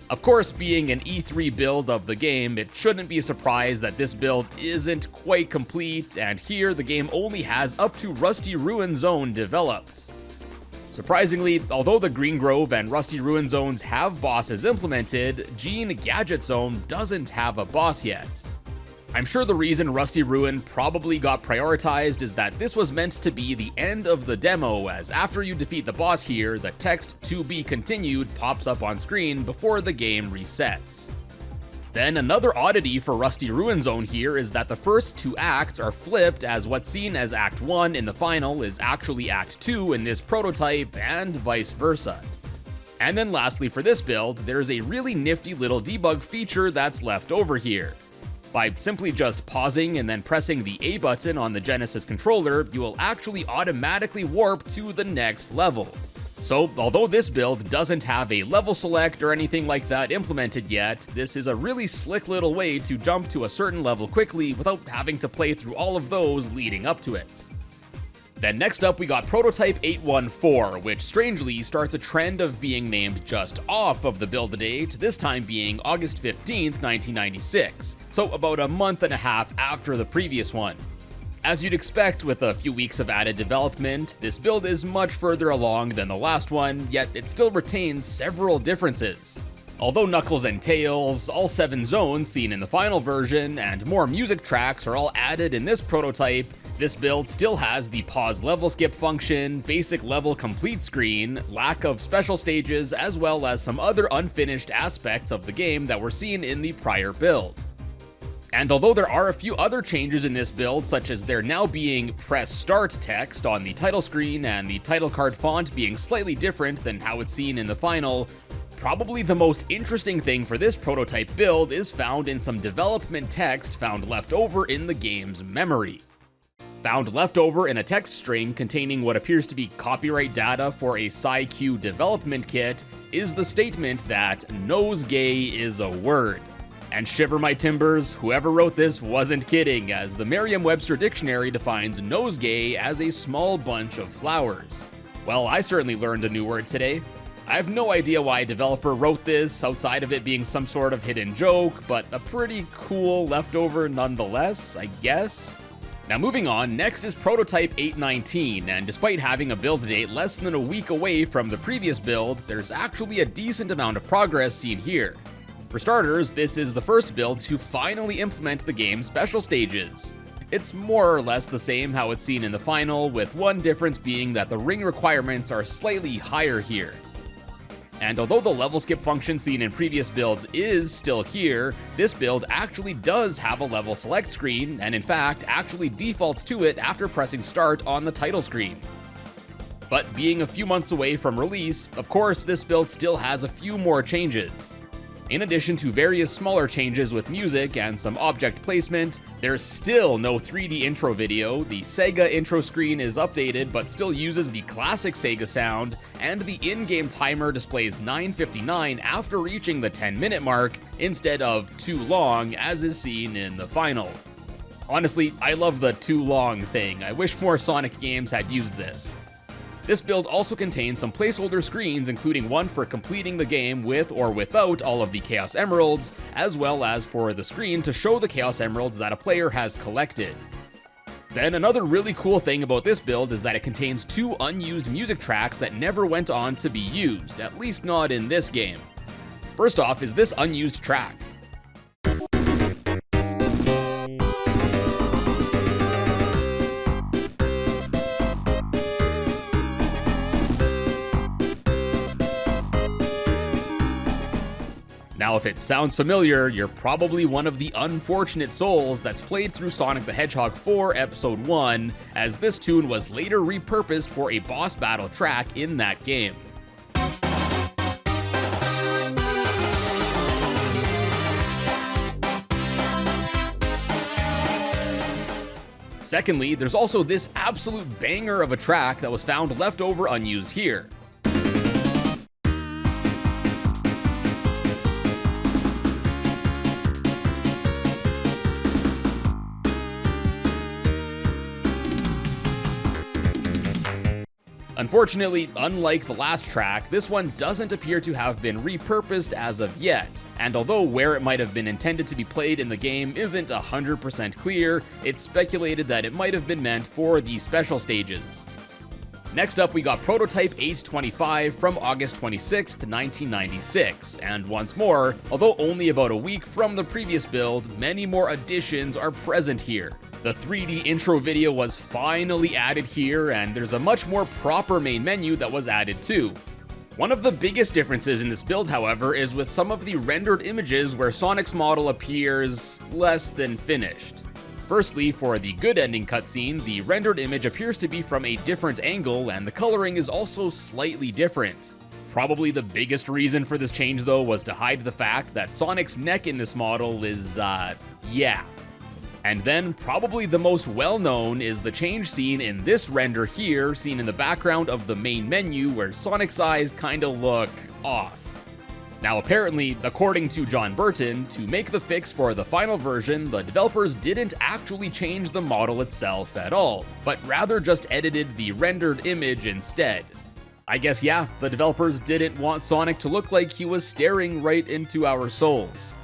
Of course, being an E3 build of the game, it shouldn't be a surprise that this build isn't quite complete, and here the game only has up to Rusty Ruin Zone developed. Surprisingly, although the Green Grove and Rusty Ruin Zones have bosses implemented, Gene Gadget Zone doesn't have a boss yet. I'm sure the reason Rusty Ruin probably got prioritized is that this was meant to be the end of the demo, as after you defeat the boss here, the text "to be continued" pops up on screen before the game resets. Then another oddity for Rusty Ruin Zone here is that the first 2 acts are flipped, as what's seen as Act 1 in the final is actually Act 2 in this prototype, and vice versa. And then lastly for this build, there's a really nifty little debug feature that's left over here. By simply just pausing and then pressing the A button on the Genesis controller, you will actually automatically warp to the next level. So, although this build doesn't have a level select or anything like that implemented yet, this is a really slick little way to jump to a certain level quickly without having to play through all of those leading up to it. Then next up we got Prototype 814, which strangely starts a trend of being named just off of the build date, this time being August 15th, 1996, so about a month and a half after the previous one. As you'd expect with a few weeks of added development, this build is much further along than the last one, yet it still retains several differences. Although Knuckles and Tails, all 7 zones seen in the final version, and more music tracks are all added in this prototype, this build still has the pause level skip function, basic level complete screen, lack of special stages, as well as some other unfinished aspects of the game that were seen in the prior build. And although there are a few other changes in this build, such as there now being press start text on the title screen and the title card font being slightly different than how it's seen in the final, probably the most interesting thing for this prototype build is found in some development text found left over in the game's memory. Found left over in a text string containing what appears to be copyright data for a SciQ development kit is the statement that "nosegay is a word." And shiver my timbers, whoever wrote this wasn't kidding, as the Merriam-Webster dictionary defines nosegay as a small bunch of flowers. Well, I certainly learned a new word today. I have no idea why a developer wrote this, outside of it being some sort of hidden joke, but a pretty cool leftover nonetheless, I guess. Now moving on, next is Prototype 819, and despite having a build date less than a week away from the previous build, there's actually a decent amount of progress seen here. For starters, this is the first build to finally implement the game's special stages. It's more or less the same how it's seen in the final, with one difference being that the ring requirements are slightly higher here. And although the level skip function seen in previous builds is still here, this build actually does have a level select screen, and in fact actually defaults to it after pressing start on the title screen. But being a few months away from release, of course this build still has a few more changes. In addition to various smaller changes with music and some object placement, there's still no 3D intro video, the Sega intro screen is updated but still uses the classic Sega sound, and the in-game timer displays 9:59 after reaching the 10-minute mark instead of too long as is seen in the final. Honestly, I love the too long thing. I wish more Sonic games had used this. This build also contains some placeholder screens, including one for completing the game with or without all of the Chaos Emeralds, as well as for the screen to show the Chaos Emeralds that a player has collected. Then another really cool thing about this build is that it contains 2 unused music tracks that never went on to be used, at least not in this game. First off is this unused track. Now, if it sounds familiar, you're probably one of the unfortunate souls that's played through Sonic the Hedgehog 4 Episode 1, as this tune was later repurposed for a boss battle track in that game. Secondly, there's also this absolute banger of a track that was found left over unused here. Unfortunately, unlike the last track, this one doesn't appear to have been repurposed as of yet, and although where it might have been intended to be played in the game isn't 100% clear, it's speculated that it might have been meant for the special stages. Next up, we got Prototype 825 from August 26th, 1996, and once more, although only about a week from the previous build, many more additions are present here. The 3D intro video was finally added here, and there's a much more proper main menu that was added too. One of the biggest differences in this build, however, is with some of the rendered images where Sonic's model appears less than finished. Firstly, for the good ending cutscene, the rendered image appears to be from a different angle, and the coloring is also slightly different. Probably the biggest reason for this change, though, was to hide the fact that Sonic's neck in this model is, yeah. And then, probably the most well-known is the change seen in this render here, seen in the background of the main menu, where Sonic's eyes kinda look off. Now apparently, according to John Burton, to make the fix for the final version, the developers didn't actually change the model itself at all, but rather just edited the rendered image instead. I guess yeah, the developers didn't want Sonic to look like he was staring right into our souls.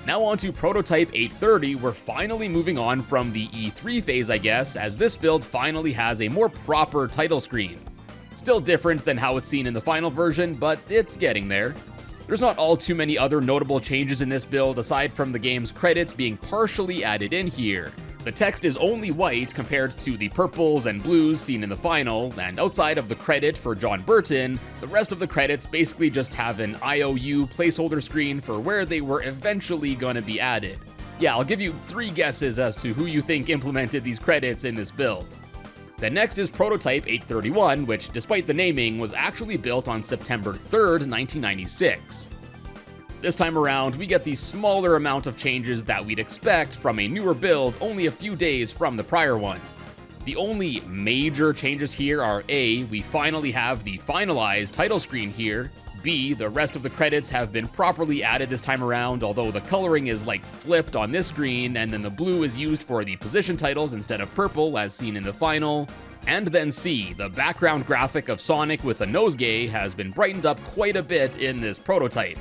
Now on to Prototype 830, we're finally moving on from the E3 phase, I guess, as this build finally has a more proper title screen. Still different than how it's seen in the final version, but it's getting there. There's not all too many other notable changes in this build aside from the game's credits being partially added in here. The text is only white compared to the purples and blues seen in the final, and outside of the credit for John Burton, the rest of the credits basically just have an IOU placeholder screen for where they were eventually gonna be added. Yeah, I'll give you 3 guesses as to who you think implemented these credits in this build. Then next is Prototype 831, which, despite the naming, was actually built on September 3rd, 1996. This time around, we get the smaller amount of changes that we'd expect from a newer build only a few days from the prior one. The only major changes here are A, we finally have the finalized title screen here, B, the rest of the credits have been properly added this time around, although the coloring is like flipped on this screen, and then the blue is used for the position titles instead of purple as seen in the final. And then C, the background graphic of Sonic with a nosegay has been brightened up quite a bit in this prototype.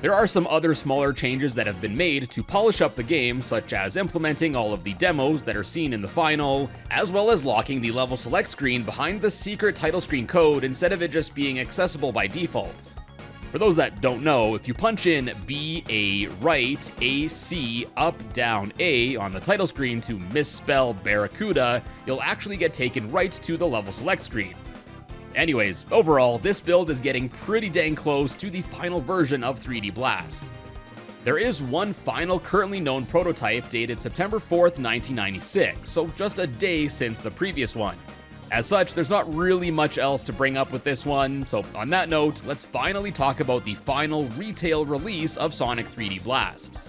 There are some other smaller changes that have been made to polish up the game, such as implementing all of the demos that are seen in the final, as well as locking the level select screen behind the secret title screen code instead of it just being accessible by default. For those that don't know, if you punch in B, A, right, A, C, up, down, A on the title screen to misspell Barracuda, you'll actually get taken right to the level select screen. Anyways, overall, this build is getting pretty dang close to the final version of 3D Blast. There is one final currently known prototype dated September 4th, 1996, so just a day since the previous one. As such, there's not really much else to bring up with this one, so on that note, let's finally talk about the final retail release of Sonic 3D Blast.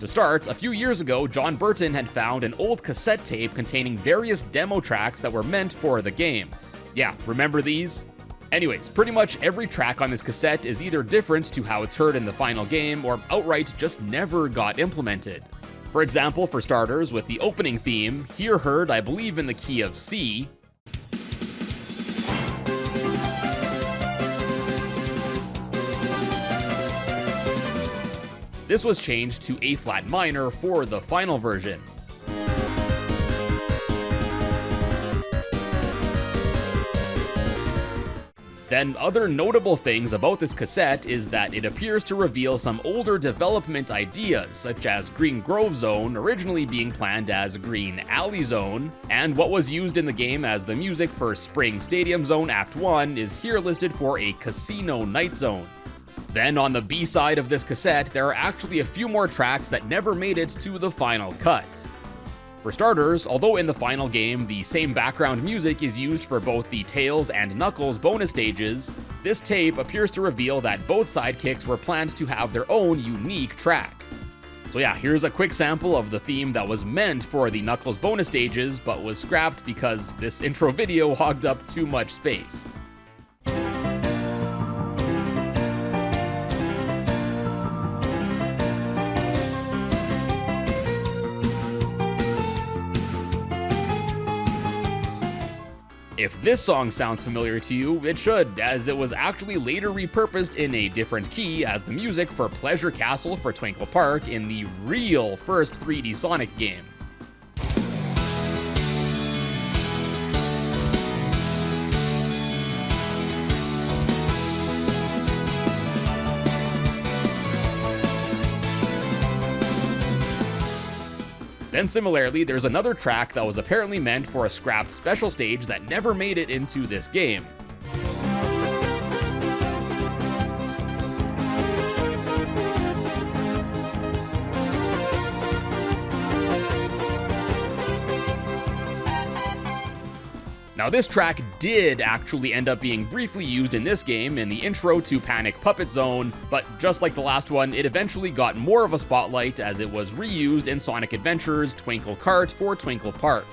To start, a few years ago, John Burton had found an old cassette tape containing various demo tracks that were meant for the game. Yeah, remember these? Anyways, pretty much every track on this cassette is either different to how it's heard in the final game or outright just never got implemented. For example, for starters, with the opening theme, here heard I believe in the key of C, this was changed to A flat minor for the final version. Then other notable things about this cassette is that it appears to reveal some older development ideas, such as Green Grove Zone originally being planned as Green Alley Zone, and what was used in the game as the music for Spring Stadium Zone Act 1 is here listed for a Casino Night Zone. Then on the B side of this cassette, there are actually a few more tracks that never made it to the final cut. For starters, although in the final game the same background music is used for both the Tails and Knuckles bonus stages, this tape appears to reveal that both sidekicks were planned to have their own unique track. So yeah, here's a quick sample of the theme that was meant for the Knuckles bonus stages, but was scrapped because this intro video hogged up too much space. If this song sounds familiar to you, it should, as it was actually later repurposed in a different key as the music for Pleasure Castle for Twinkle Park in the real first 3D Sonic game. Then similarly, there's another track that was apparently meant for a scrapped special stage that never made it into this game. Now this track did actually end up being briefly used in this game in the intro to Panic Puppet Zone, but just like the last one, it eventually got more of a spotlight as it was reused in Sonic Adventure's Twinkle Kart for Twinkle Park.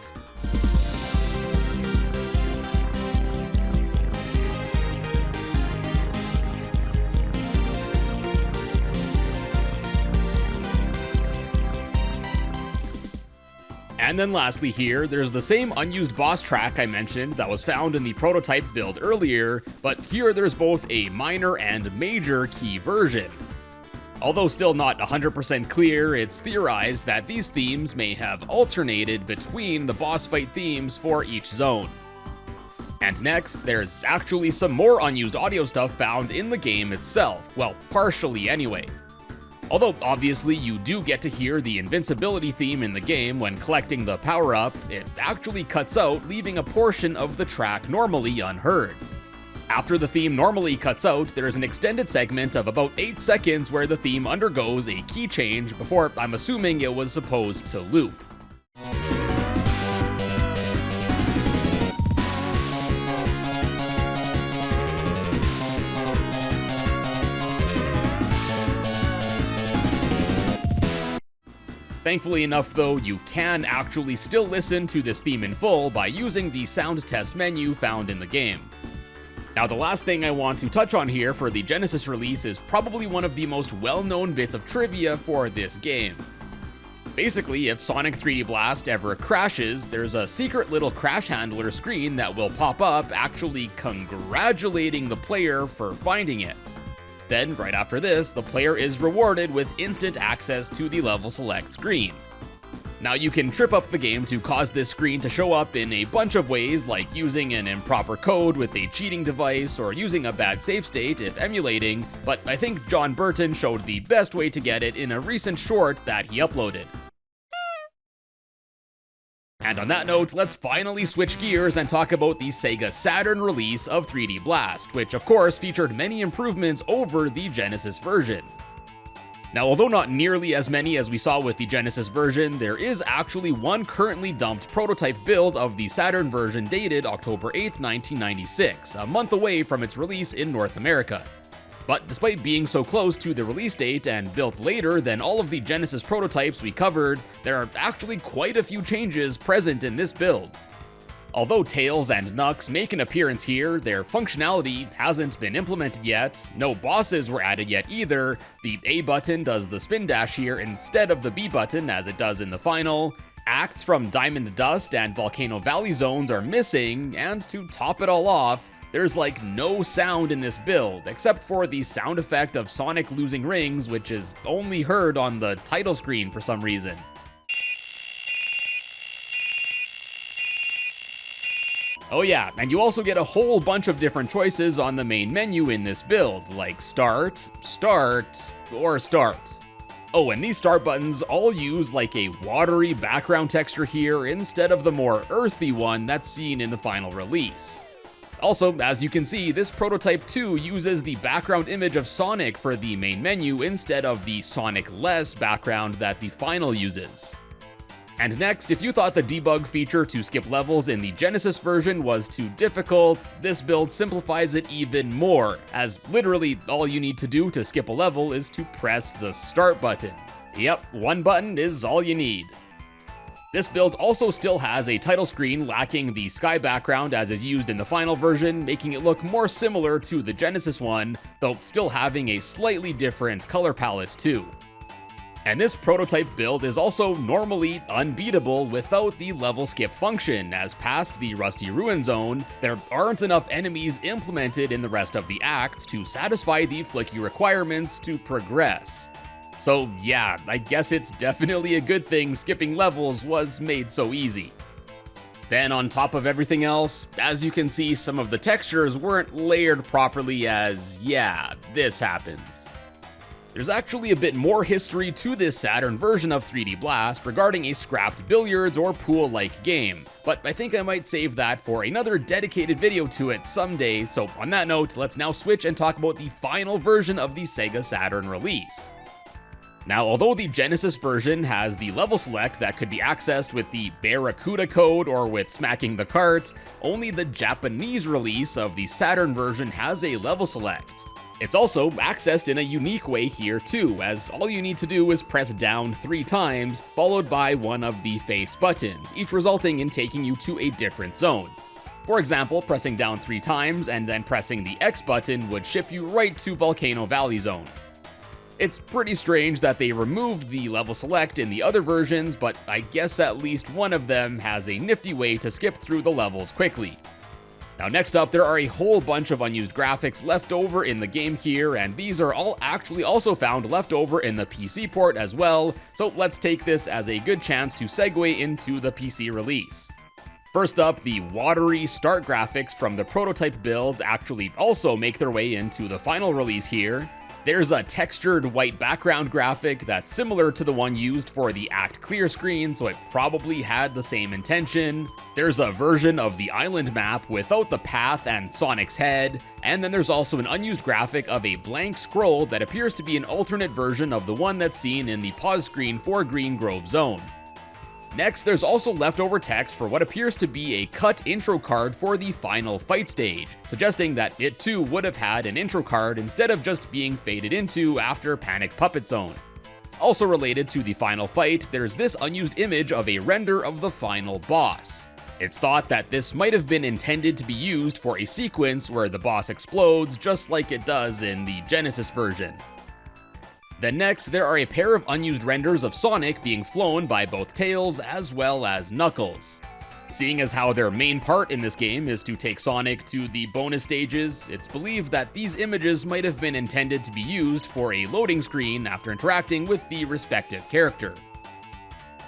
And then lastly here, there's the same unused boss track I mentioned that was found in the prototype build earlier, but here there's both a minor and major key version. Although still not 100% clear, it's theorized that these themes may have alternated between the boss fight themes for each zone. And next, there's actually some more unused audio stuff found in the game itself, well, partially anyway. Although obviously you do get to hear the invincibility theme in the game when collecting the power-up, it actually cuts out, leaving a portion of the track normally unheard. After the theme normally cuts out, there's an extended segment of about 8 seconds where the theme undergoes a key change before I'm assuming it was supposed to loop. Thankfully enough though, you can actually still listen to this theme in full by using the sound test menu found in the game. Now the last thing I want to touch on here for the Genesis release is probably one of the most well-known bits of trivia for this game. Basically, if Sonic 3D Blast ever crashes, there's a secret little crash handler screen that will pop up actually congratulating the player for finding it. Then, right after this, the player is rewarded with instant access to the level select screen. Now you can trip up the game to cause this screen to show up in a bunch of ways, like using an improper code with a cheating device or using a bad save state if emulating, but I think John Burton showed the best way to get it in a recent short that he uploaded. And on that note, let's finally switch gears and talk about the Sega Saturn release of 3D Blast, which of course featured many improvements over the Genesis version. Now, although not nearly as many as we saw with the Genesis version, there is actually one currently dumped prototype build of the Saturn version dated October 8th, 1996, a month away from its release in North America. But despite being so close to the release date and built later than all of the Genesis prototypes we covered, there are actually quite a few changes present in this build. Although Tails and Knucks make an appearance here, their functionality hasn't been implemented yet, no bosses were added yet either, the A button does the spin dash here instead of the B button as it does in the final, acts from Diamond Dust and Volcano Valley zones are missing, and to top it all off, there's like no sound in this build, except for the sound effect of Sonic losing rings, which is only heard on the title screen for some reason. Oh yeah, and you also get a whole bunch of different choices on the main menu in this build, like Start, Start, or Start. Oh, and these start buttons all use like a watery background texture here instead of the more earthy one that's seen in the final release. Also, as you can see, this prototype 2 uses the background image of Sonic for the main menu instead of the Sonic-less background that the final uses. And next, if you thought the debug feature to skip levels in the Genesis version was too difficult, this build simplifies it even more, as literally all you need to do to skip a level is to press the start button. Yep, one button is all you need. This build also still has a title screen lacking the sky background as is used in the final version, making it look more similar to the Genesis one, though still having a slightly different color palette too. And this prototype build is also normally unbeatable without the level skip function, as past the Rusty Ruin Zone, there aren't enough enemies implemented in the rest of the acts to satisfy the flicky requirements to progress. So yeah, I guess it's definitely a good thing skipping levels was made so easy. Then on top of everything else, as you can see, some of the textures weren't layered properly as, yeah, this happens. There's actually a bit more history to this Saturn version of 3D Blast regarding a scrapped billiards or pool-like game, but I think I might save that for another dedicated video to it someday, so on that note, let's now switch and talk about the final version of the Sega Saturn release. Now, although the Genesis version has the level select that could be accessed with the Barracuda code or with smacking the cart, only the Japanese release of the Saturn version has a level select. It's also accessed in a unique way here too, as all you need to do is press down 3 times, followed by one of the face buttons, each resulting in taking you to a different zone. For example, pressing down 3 times and then pressing the X button would ship you right to Volcano Valley Zone. It's pretty strange that they removed the level select in the other versions, but I guess at least one of them has a nifty way to skip through the levels quickly. Now next up, there are a whole bunch of unused graphics left over in the game here, and these are all actually also found left over in the PC port as well, so let's take this as a good chance to segue into the PC release. First up, the watery start graphics from the prototype builds actually also make their way into the final release here. There's a textured white background graphic that's similar to the one used for the Act Clear screen, so it probably had the same intention. There's a version of the island map without the path and Sonic's head, and then there's also an unused graphic of a blank scroll that appears to be an alternate version of the one that's seen in the pause screen for Green Grove Zone. Next, there's also leftover text for what appears to be a cut intro card for the final fight stage, suggesting that it too would have had an intro card instead of just being faded into after Panic Puppet Zone. Also related to the final fight, there's this unused image of a render of the final boss. It's thought that this might have been intended to be used for a sequence where the boss explodes just like it does in the Genesis version. Then next, there are a pair of unused renders of Sonic being flown by both Tails as well as Knuckles. Seeing as how their main part in this game is to take Sonic to the bonus stages, it's believed that these images might have been intended to be used for a loading screen after interacting with the respective character.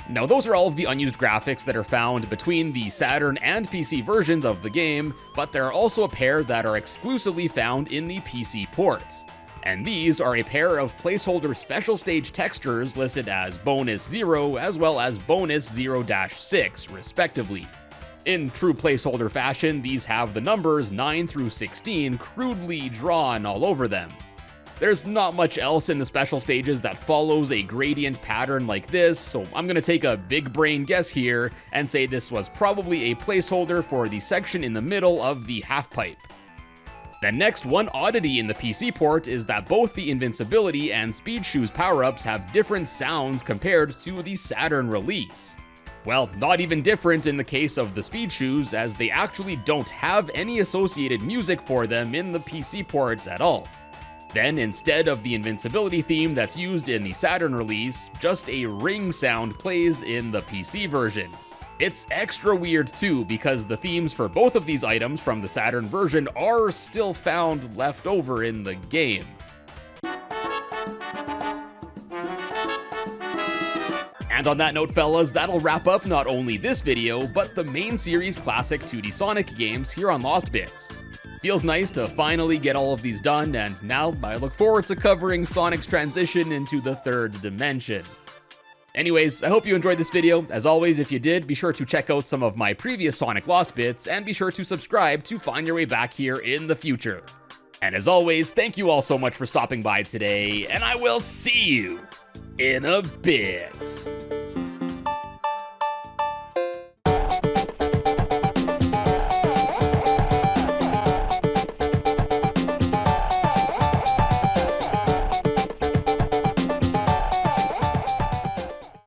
Now those are all of the unused graphics that are found between the Saturn and PC versions of the game, but there are also a pair that are exclusively found in the PC port. And these are a pair of placeholder special stage textures listed as Bonus 0 as well as Bonus 0-6, respectively. In true placeholder fashion, these have the numbers 9 through 16 crudely drawn all over them. There's not much else in the special stages that follows a gradient pattern like this, so I'm gonna take a big brain guess here and say this was probably a placeholder for the section in the middle of the half pipe. Then next, one oddity in the PC port is that both the Invincibility and Speed Shoes power-ups have different sounds compared to the Saturn release. Well, not even different in the case of the Speed Shoes, as they actually don't have any associated music for them in the PC ports at all. Then, instead of the Invincibility theme that's used in the Saturn release, just a ring sound plays in the PC version. It's extra weird too, because the themes for both of these items from the Saturn version are still found left over in the game. And on that note, fellas, that'll wrap up not only this video, but the main series classic 2D Sonic games here on Lost Bits. Feels nice to finally get all of these done, and now I look forward to covering Sonic's transition into the third dimension. Anyways, I hope you enjoyed this video. As always, if you did, be sure to check out some of my previous Sonic Lost Bits, and be sure to subscribe to find your way back here in the future. And as always, thank you all so much for stopping by today, and I will see you in a bit.